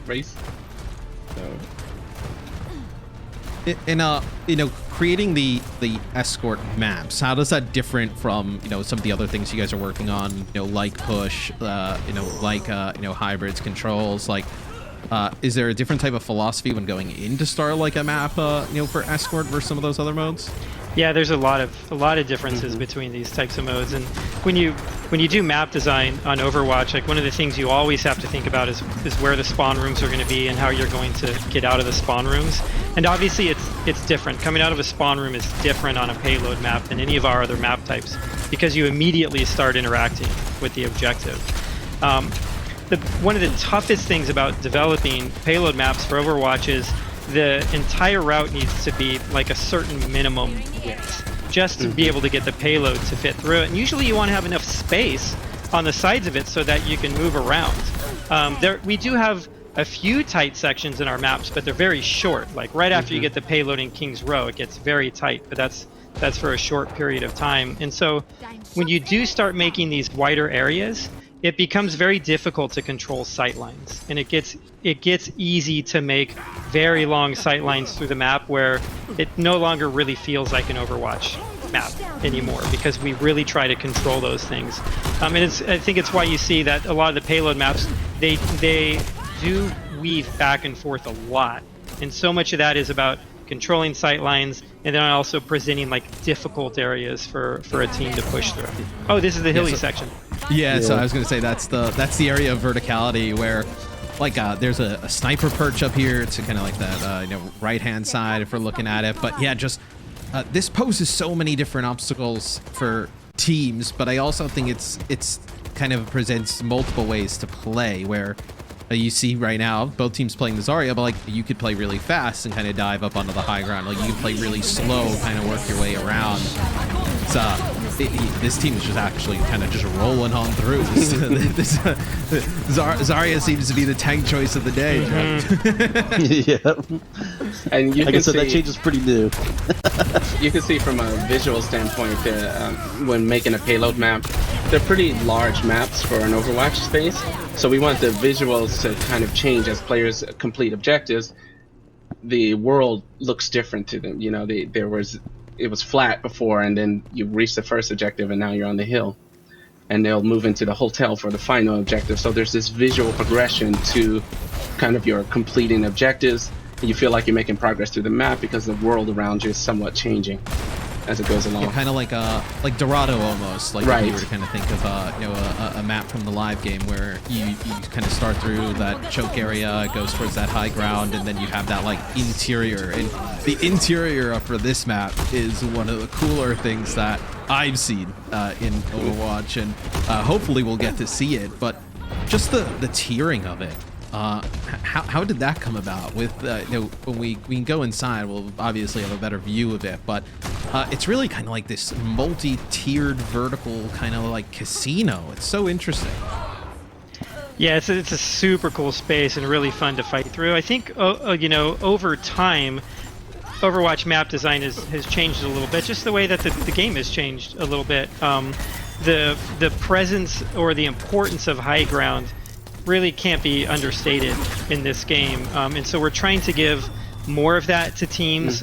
[SPEAKER 2] race. So.
[SPEAKER 4] Creating the Escort maps, how does that different from some of the other things you guys are working on? Like push, hybrids, controls. Like, is there a different type of philosophy when going into start like a map, for Escort versus some of those other modes?
[SPEAKER 3] Yeah, there's a lot of differences between these types of modes, and when you do map design on Overwatch, like one of the things you always have to think about is where the spawn rooms are going to be and how you're going to get out of the spawn rooms. And obviously it's different. Coming out of a spawn room is different on a payload map than any of our other map types. because you immediately start interacting with the objective. One of the toughest things about developing payload maps for Overwatch is the entire route needs to be like a certain minimum width, just to be able to get the payload to fit through it. And usually you want to have enough space on the sides of it so that you can move around. We do have a few tight sections in our maps, but they're very short. Like right after you get the payload in King's Row, it gets very tight, but that's for a short period of time. And so when you do start making these wider areas, it becomes very difficult to control sight lines, and it gets easy to make very long sight lines through the map where it no longer really feels like an Overwatch map anymore, because we really try to control those things. And I think it's why you see that a lot of the payload maps, they do weave back and forth a lot, and so much of that is about controlling sight lines and then also presenting like difficult areas for a team to push through. Oh, this is the hilly section.
[SPEAKER 4] Yeah, so I was gonna say that's the area of verticality where, like, there's a sniper perch up here. It's kind of like that, right hand side if we're looking at it. But yeah, just this poses so many different obstacles for teams. But I also think it's kind of presents multiple ways to play where. You see right now both teams playing the Zarya, but like you could play really fast and kind of dive up onto the high ground. Like you can play really slow, kind of work your way around. This team is just actually kind of just rolling on through. Zarya seems to be the tank choice of the day.
[SPEAKER 1] Yeah,
[SPEAKER 2] and you
[SPEAKER 1] like
[SPEAKER 2] can
[SPEAKER 1] I said,
[SPEAKER 2] see,
[SPEAKER 1] that change is pretty new.
[SPEAKER 2] You can see from a visual standpoint that when making a payload map, they're pretty large maps for an Overwatch space. So we want the visuals to kind of change as players complete objectives. The world looks different to them. You know, it was flat before, and then you reach the first objective, and now you're on the hill. And they'll move into the hotel for the final objective. So there's this visual progression to kind of your completing objectives. And you feel like you're making progress through the map because the world around you is somewhat changing as it goes along.
[SPEAKER 4] Yeah, kind of like Dorado almost. Like
[SPEAKER 2] right.
[SPEAKER 4] If you were to kind of think of a map from the live game where you kind of start through that choke area, it goes towards that high ground, and then you have that like interior. And the interior for this map is one of the cooler things that I've seen in Overwatch, and hopefully we'll get to see it. But just the tiering of it. How did that come about? With when we can go inside, we'll obviously have a better view of it, but it's really kind of like this multi-tiered vertical kind of like casino. It's so interesting.
[SPEAKER 3] Yeah, it's a super cool space and really fun to fight through. I think over time, Overwatch map design has changed a little bit, just the way that the game has changed a little bit. The presence or the importance of high ground really can't be understated in this game, and so we're trying to give more of that to teams,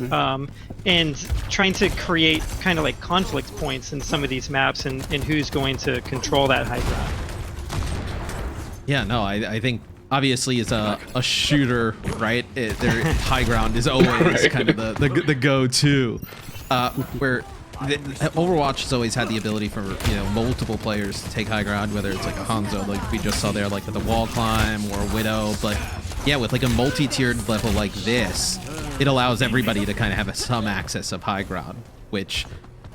[SPEAKER 3] and trying to create kind of like conflict points in some of these maps and who's going to control that high ground. Yeah,
[SPEAKER 4] no, I think obviously as a shooter, right, their high ground is always kind of the go-to, where Overwatch has always had the ability for multiple players to take high ground, whether it's like a Hanzo, like we just saw there, like with the wall climb, or a Widow. But yeah, with like a multi-tiered level like this, it allows everybody to kind of have some access of high ground, which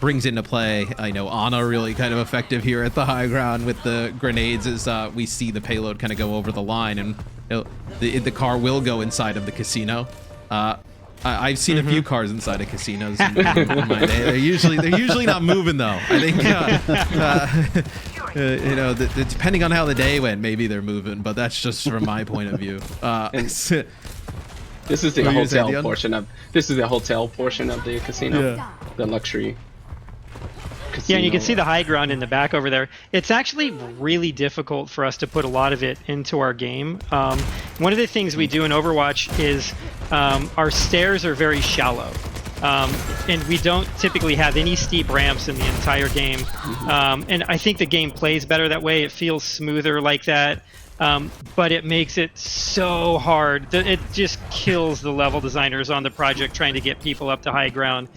[SPEAKER 4] brings into play, I know, Ana really kind of effective here at the high ground with the grenades as we see the payload kind of go over the line, and the car will go inside of the casino. I've seen a few cars inside of casinos in my day. They're usually not moving though. I think depending on how the day went, maybe they're moving, but that's just from my point of view.
[SPEAKER 2] This is the hotel portion of the casino, the luxury casino.
[SPEAKER 3] Yeah, and you can see the high ground in the back over there. It's actually really difficult for us to put a lot of it into our game. One of the things we do in Overwatch is our stairs are very shallow. And we don't typically have any steep ramps in the entire game. And I think the game plays better that way. It feels smoother like that. But it makes it so hard. It just kills the level designers on the project trying to get people up to high ground,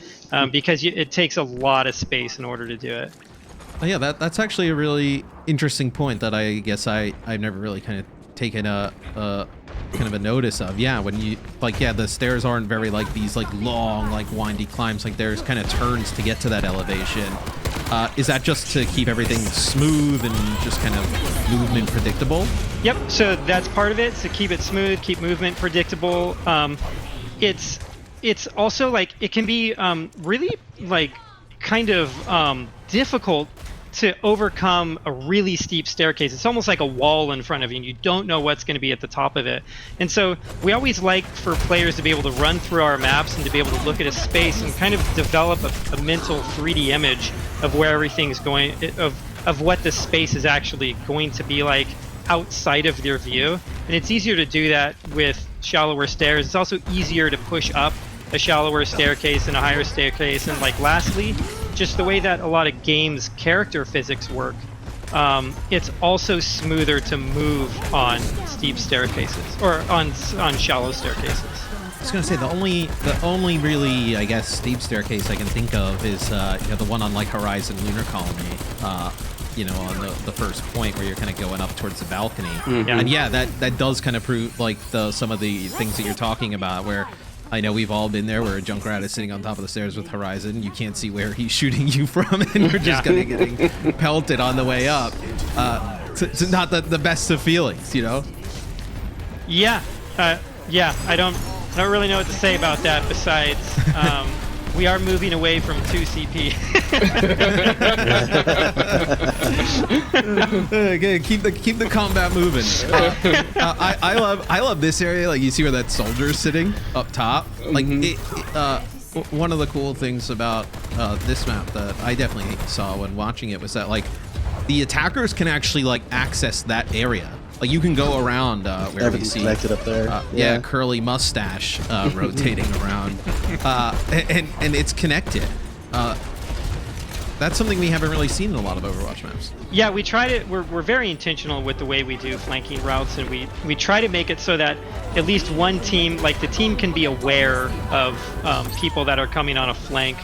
[SPEAKER 3] because it takes a lot of space in order to do it.
[SPEAKER 4] Oh, yeah, that's actually a really interesting point that I guess I've never really kind of taken a kind of a notice of. Yeah, when you the stairs aren't very like these like long like windy climbs. Like there's kind of turns to get to that elevation. Is that just to keep everything smooth and just kind of movement predictable?
[SPEAKER 3] Yep. So that's part of it. To keep it smooth, keep movement predictable. It's also like it can be really like kind of difficult to overcome a really steep staircase. It's almost like a wall in front of you, and you don't know what's going to be at the top of it. And so we always like for players to be able to run through our maps and to be able to look at a space and kind of develop a mental 3D image of where everything's going, of what the space is actually going to be like outside of their view. And it's easier to do that with shallower stairs. It's also easier to push up a shallower staircase and a higher staircase. And like lastly, just the way that a lot of games character physics work, it's also smoother to move on steep staircases or on shallow staircases.
[SPEAKER 4] I was gonna say the only really, I guess, steep staircase I can think of is the one on like Horizon Lunar Colony. On the first point where you're kind of going up towards the balcony.
[SPEAKER 2] Mm-hmm.
[SPEAKER 4] And yeah, that does kind of prove like some of the things that you're talking about, where I know we've all been there where a Junkrat is sitting on top of the stairs with Horizon. You can't see where he's shooting you from, and you're just kind of getting pelted on the way up. It's not the best of feelings,
[SPEAKER 3] Yeah, I don't really know what to say about that besides we are moving away from 2CP.
[SPEAKER 4] Okay, keep the combat moving. I love this area. Like you see where that soldier's sitting up top. Like one of the cool things about this map that I definitely saw when watching it was that like the attackers can actually like access that area. Like you can go around where
[SPEAKER 1] Everything's
[SPEAKER 4] you see
[SPEAKER 1] connected up there.
[SPEAKER 4] curly mustache rotating around, and it's connected. That's something we haven't really seen in a lot of Overwatch maps.
[SPEAKER 3] Yeah, we try to. We're very intentional with the way we do flanking routes, and we try to make it so that at least one team, like the team, can be aware of people that are coming on a flank,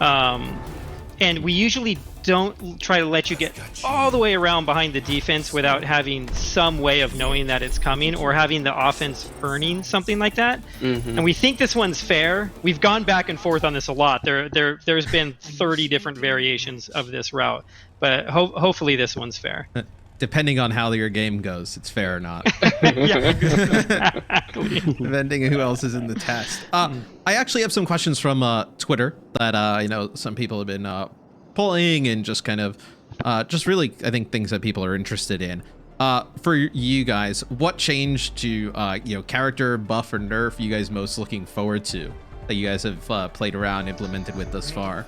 [SPEAKER 3] and we usually don't try to let you get all the way around behind the defense without having some way of knowing that it's coming or having the offense earning something like that. Mm-hmm. And we think this one's fair. We've gone back and forth on this a lot. There's been 30 different variations of this route, but hopefully this one's fair.
[SPEAKER 4] Depending on how your game goes, it's fair or not.
[SPEAKER 3] Yeah, exactly.
[SPEAKER 4] Depending on who else is in the test. I actually have some questions from Twitter that some people have been pulling and just kind of just really I think things that people are interested in. For you guys, what change to character buff or nerf you guys most looking forward to that you guys have played around, implemented with thus far?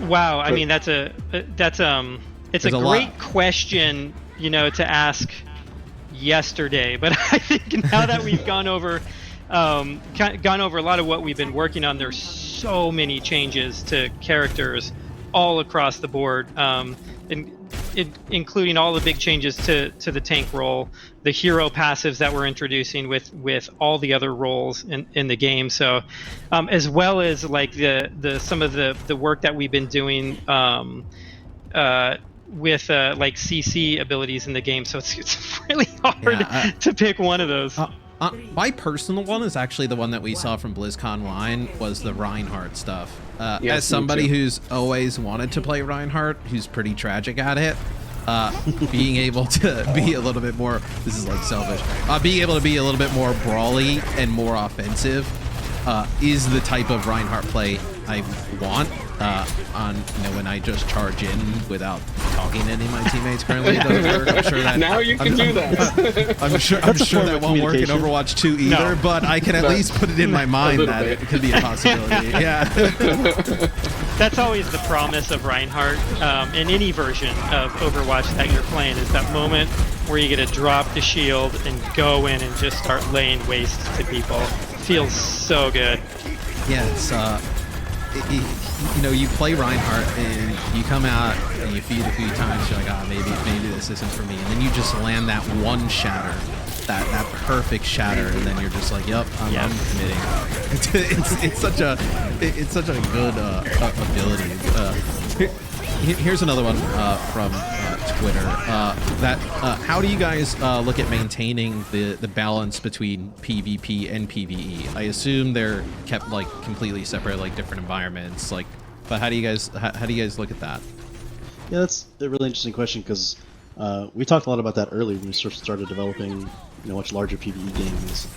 [SPEAKER 3] Wow, I mean it's a great question, to ask yesterday, but I think now that we've gone over a lot of what we've been working on, there's so many changes to characters all across the board, including all the big changes to the tank role, the hero passives that we're introducing with all the other roles in the game. So as well as like the some of the work that we've been doing with like CC abilities in the game. So it's really hard to pick one of those.
[SPEAKER 4] My personal one is actually the one that we saw from BlizzCon Wine, was the Reinhardt stuff.
[SPEAKER 2] Yes,
[SPEAKER 4] as somebody who's always wanted to play Reinhardt, who's pretty tragic at it, being able to be a little bit more, this is like selfish, being able to be a little bit more brawly and more offensive is the type of Reinhardt play I want on when I just charge in without talking to any of my teammates. Currently it doesn't work. I'm sure that
[SPEAKER 2] now you can do that.
[SPEAKER 4] I'm sure that won't work in Overwatch 2 either, but I can at least put it in my mind that it could be a possibility. Yeah.
[SPEAKER 3] That's always the promise of Reinhardt in any version of Overwatch that you're playing, is that moment where you get to drop the shield and go in and just start laying waste to people. Feels so good.
[SPEAKER 4] Yeah, it's you play Reinhardt and you come out and you feed a few times, you're like, maybe this isn't for me, and then you just land that one shatter, that perfect shatter, and then you're just like, yep, I'm committing. It's such a good ability. Here's another one from Twitter. How do you guys look at maintaining the balance between PvP and PvE? I assume they're kept like completely separate, like different environments. Like, But how do you guys look at that?
[SPEAKER 1] Yeah, that's a really interesting question because we talked a lot about that earlier when we started developing, much larger PvE games.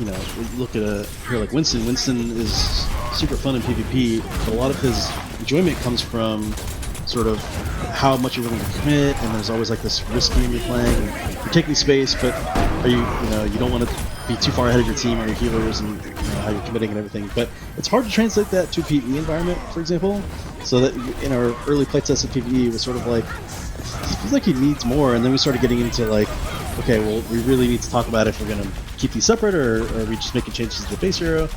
[SPEAKER 1] We look at a hero like Winston. Winston is super fun in PvP, but a lot of his enjoyment comes from sort of how much you're willing to commit, and there's always like this risk game you're playing. And you're taking space, but are you don't want to be too far ahead of your team or your healers, and how you're committing and everything. But it's hard to translate that to a PvE environment, for example. So that in our early playtests of PvE was sort of like, it feels like he needs more, and then we started getting into like, okay, well, we really need to talk about if we're going to keep these separate, or are we just making changes to the base hero.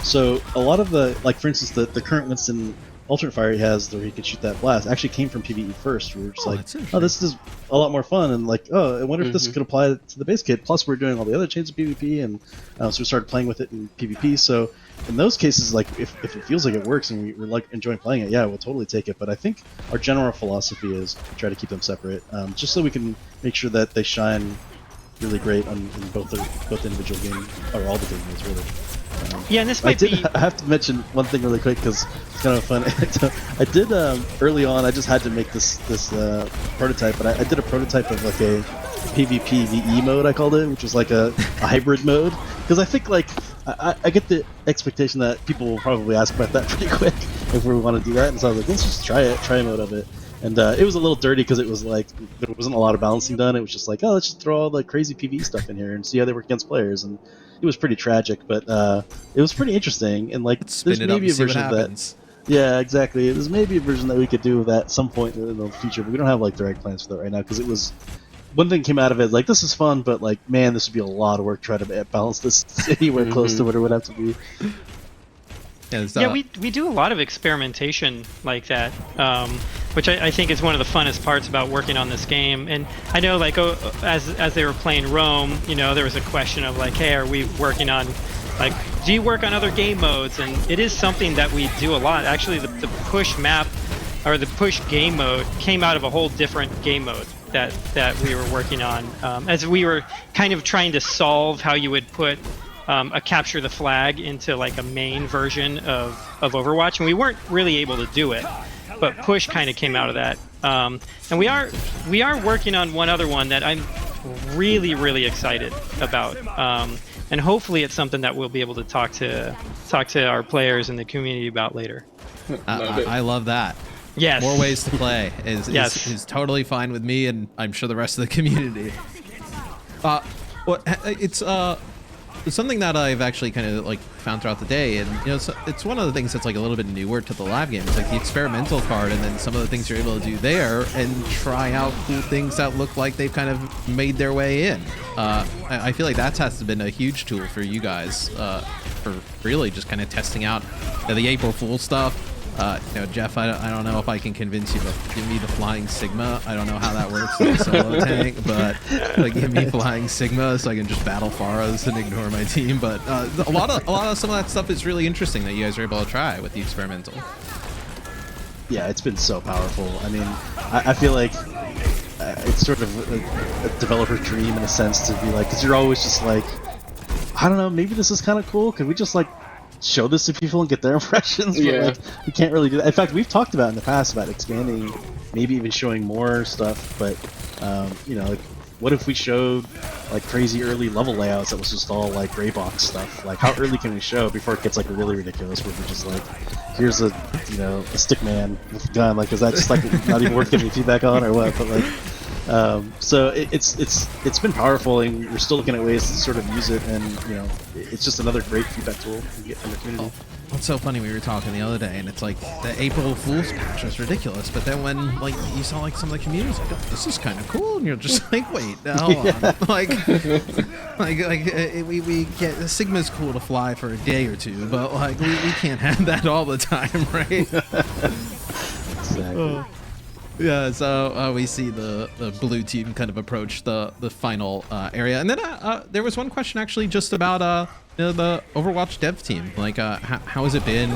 [SPEAKER 1] So a lot of the, like for instance, the current Winston alternate fire he has, where he can shoot that blast, actually came from PvE first. We were just this is a lot more fun, and like, I wonder if this could apply to the base kit. Plus, we're doing all the other chains of PvP, and so we started playing with it in PvP. So in those cases, like if it feels like it works and we're like enjoying playing it, yeah, we'll totally take it. But I think our general philosophy is try to keep them separate, just so we can make sure that they shine really great in both individual game, or all the game modes really.
[SPEAKER 3] Yeah, and this might be...
[SPEAKER 1] I have to mention one thing really quick because it's kind of fun. I did early on. I just had to make this prototype, but I did a prototype of like a PvP VE mode, I called it, which was like a hybrid mode. Because I think like I get the expectation that people will probably ask about that pretty quick if we want to do that, and so I was like, let's just try a mode of it. And it was a little dirty because it was like there wasn't a lot of balancing done. It was just like, let's just throw all the crazy PvE stuff in here and see how they work against players. And it was pretty tragic, but it was pretty interesting. And like, there's maybe a version of that. Yeah, exactly. There's maybe a version that we could do that at some point in the future, but we don't have like direct plans for that right now because it was. One thing came out of it like, this is fun, but like, man, this would be a lot of work trying to balance this anywhere close to what it would have to be.
[SPEAKER 3] Yeah, we do a lot of experimentation like that, which I think is one of the funnest parts about working on this game. And I know, like, as they were playing Rome, there was a question of like, hey, are we working on, like, do you work on other game modes? And it is something that we do a lot. Actually, the push map, or the push game mode, came out of a whole different game mode that we were working on, as we were kind of trying to solve how you would put a capture the flag into like a main version of Overwatch, and we weren't really able to do it, but push kind of came out of that. And we are working on one other one that I'm really excited about, and hopefully it's something that we'll be able to talk to our players in the community about later.
[SPEAKER 4] I love that.
[SPEAKER 3] Yes.
[SPEAKER 4] More ways to play is totally fine with me, and I'm sure the rest of the community. It's something that I've actually kind of like found throughout the day, and it's one of the things that's like a little bit newer to the live game. It's like the experimental card, and then some of the things you're able to do there, and try out cool things that look like they've kind of made their way in. I feel like that has been a huge tool for you guys, for really just kind of testing out the April Fool stuff. Jeff, I don't know if I can convince you to give me the Flying Sigma. I don't know how that works in a solo tank, but like, give me Flying Sigma so I can just battle Pharos and ignore my team. But a lot of some of that stuff is really interesting that you guys are able to try with the experimental.
[SPEAKER 1] Yeah, it's been so powerful. I mean, I feel like it's sort of a developer's dream in a sense to be like, because you're always just like, I don't know, maybe this is kind of cool. Could we just like show this to people and get their impressions? But,
[SPEAKER 2] yeah.
[SPEAKER 1] Like, we can't really do that. In fact, we've talked about in the past about expanding, maybe even showing more stuff, but like, what if we showed like crazy early level layouts that was just all like gray box stuff? Like, how early can we show before it gets like really ridiculous, where we're just like, here's a stick man with a gun, like, is that just like not even worth giving feedback on or what? But like, so it's been powerful, and we're still looking at ways to sort of use it, and it's just another great feedback tool to get from the community.
[SPEAKER 4] It's so funny, we were talking the other day, and it's like the April Fool's patch was ridiculous, but then when like you saw like some of the communities like, oh, this is kind of cool, and you're just like, wait, hold on, like we get Sigma's cool to fly for a day or two, but like we can't have that all the time, right?
[SPEAKER 1] Exactly.
[SPEAKER 4] Yeah, so we see the blue team kind of approach the final area, and then there was one question actually just about the Overwatch dev team. Like, how has it been?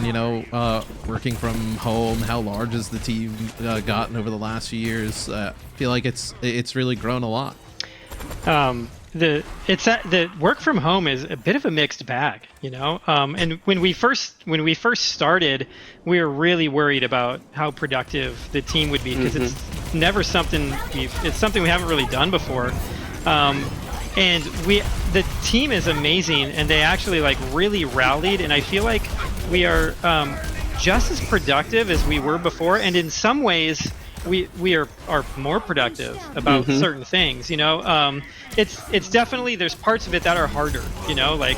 [SPEAKER 4] Working from home. How large has the team gotten over the last few years? I feel like it's really grown a lot.
[SPEAKER 3] the work from home is a bit of a mixed bag, you know. And when we first started, we were really worried about how productive the team would be, because it's never something it's something we haven't really done before. And the team is amazing, and they actually like really rallied, and I feel like we are just as productive as we were before, and in some ways we are more productive about certain things, you know. It's definitely, there's parts of it that are harder, you know, like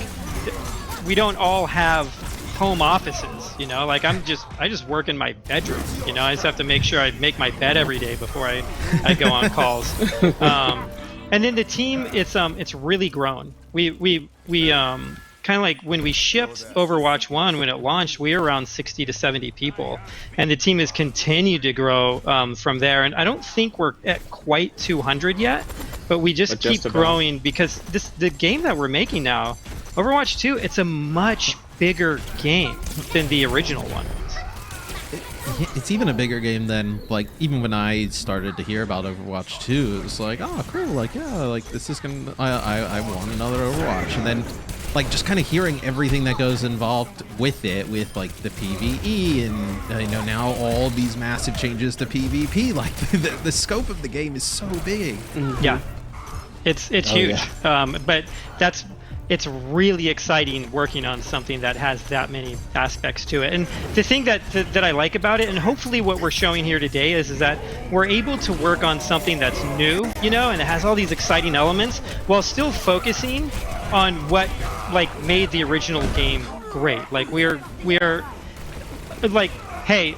[SPEAKER 3] we don't all have home offices, you know, like I just work in my bedroom, you know. I just have to make sure I make my bed every day before I go on calls. And then the team, it's really grown. We kind of like when we shipped Overwatch 1, when it launched, we were around 60 to 70 people, and the team has continued to grow from there. And I don't think we're at quite 200 yet, but we just keep growing, because the game that we're making now, Overwatch 2, it's a much bigger game than the original one.
[SPEAKER 4] It's even a bigger game than, like, even when I started to hear about Overwatch 2, it was like, oh, cool, like, yeah, like, this is gonna, I want another Overwatch. And then, like, just kind of hearing everything that goes involved with it, with, like, the PvE, and, you know, now all these massive changes to PvP, like, the scope of the game is so big.
[SPEAKER 3] Yeah, it's huge. Yeah. But it's really exciting working on something that has that many aspects to it. And the thing that I like about it, and hopefully what we're showing here today, is that we're able to work on something that's new, you know, and it has all these exciting elements, while still focusing on what like made the original game great. Like we are like, hey,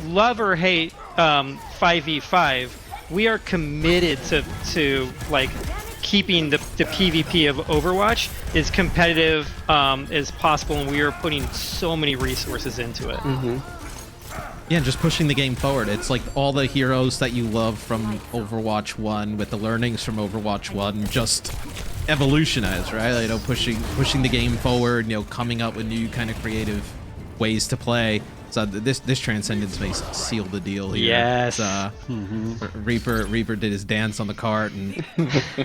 [SPEAKER 3] love or hate 5v5, we are committed to like keeping the PvP of Overwatch as competitive as possible, and we are putting so many resources into it.
[SPEAKER 4] Yeah, and just pushing the game forward. It's like all the heroes that you love from Overwatch 1, with the learnings from Overwatch 1, just evolutionize, right? You know, pushing the game forward, you know, coming up with new kind of creative ways to play. So this Transcendence may seal the deal here.
[SPEAKER 3] Yes.
[SPEAKER 4] Reaper did his dance on the cart, and he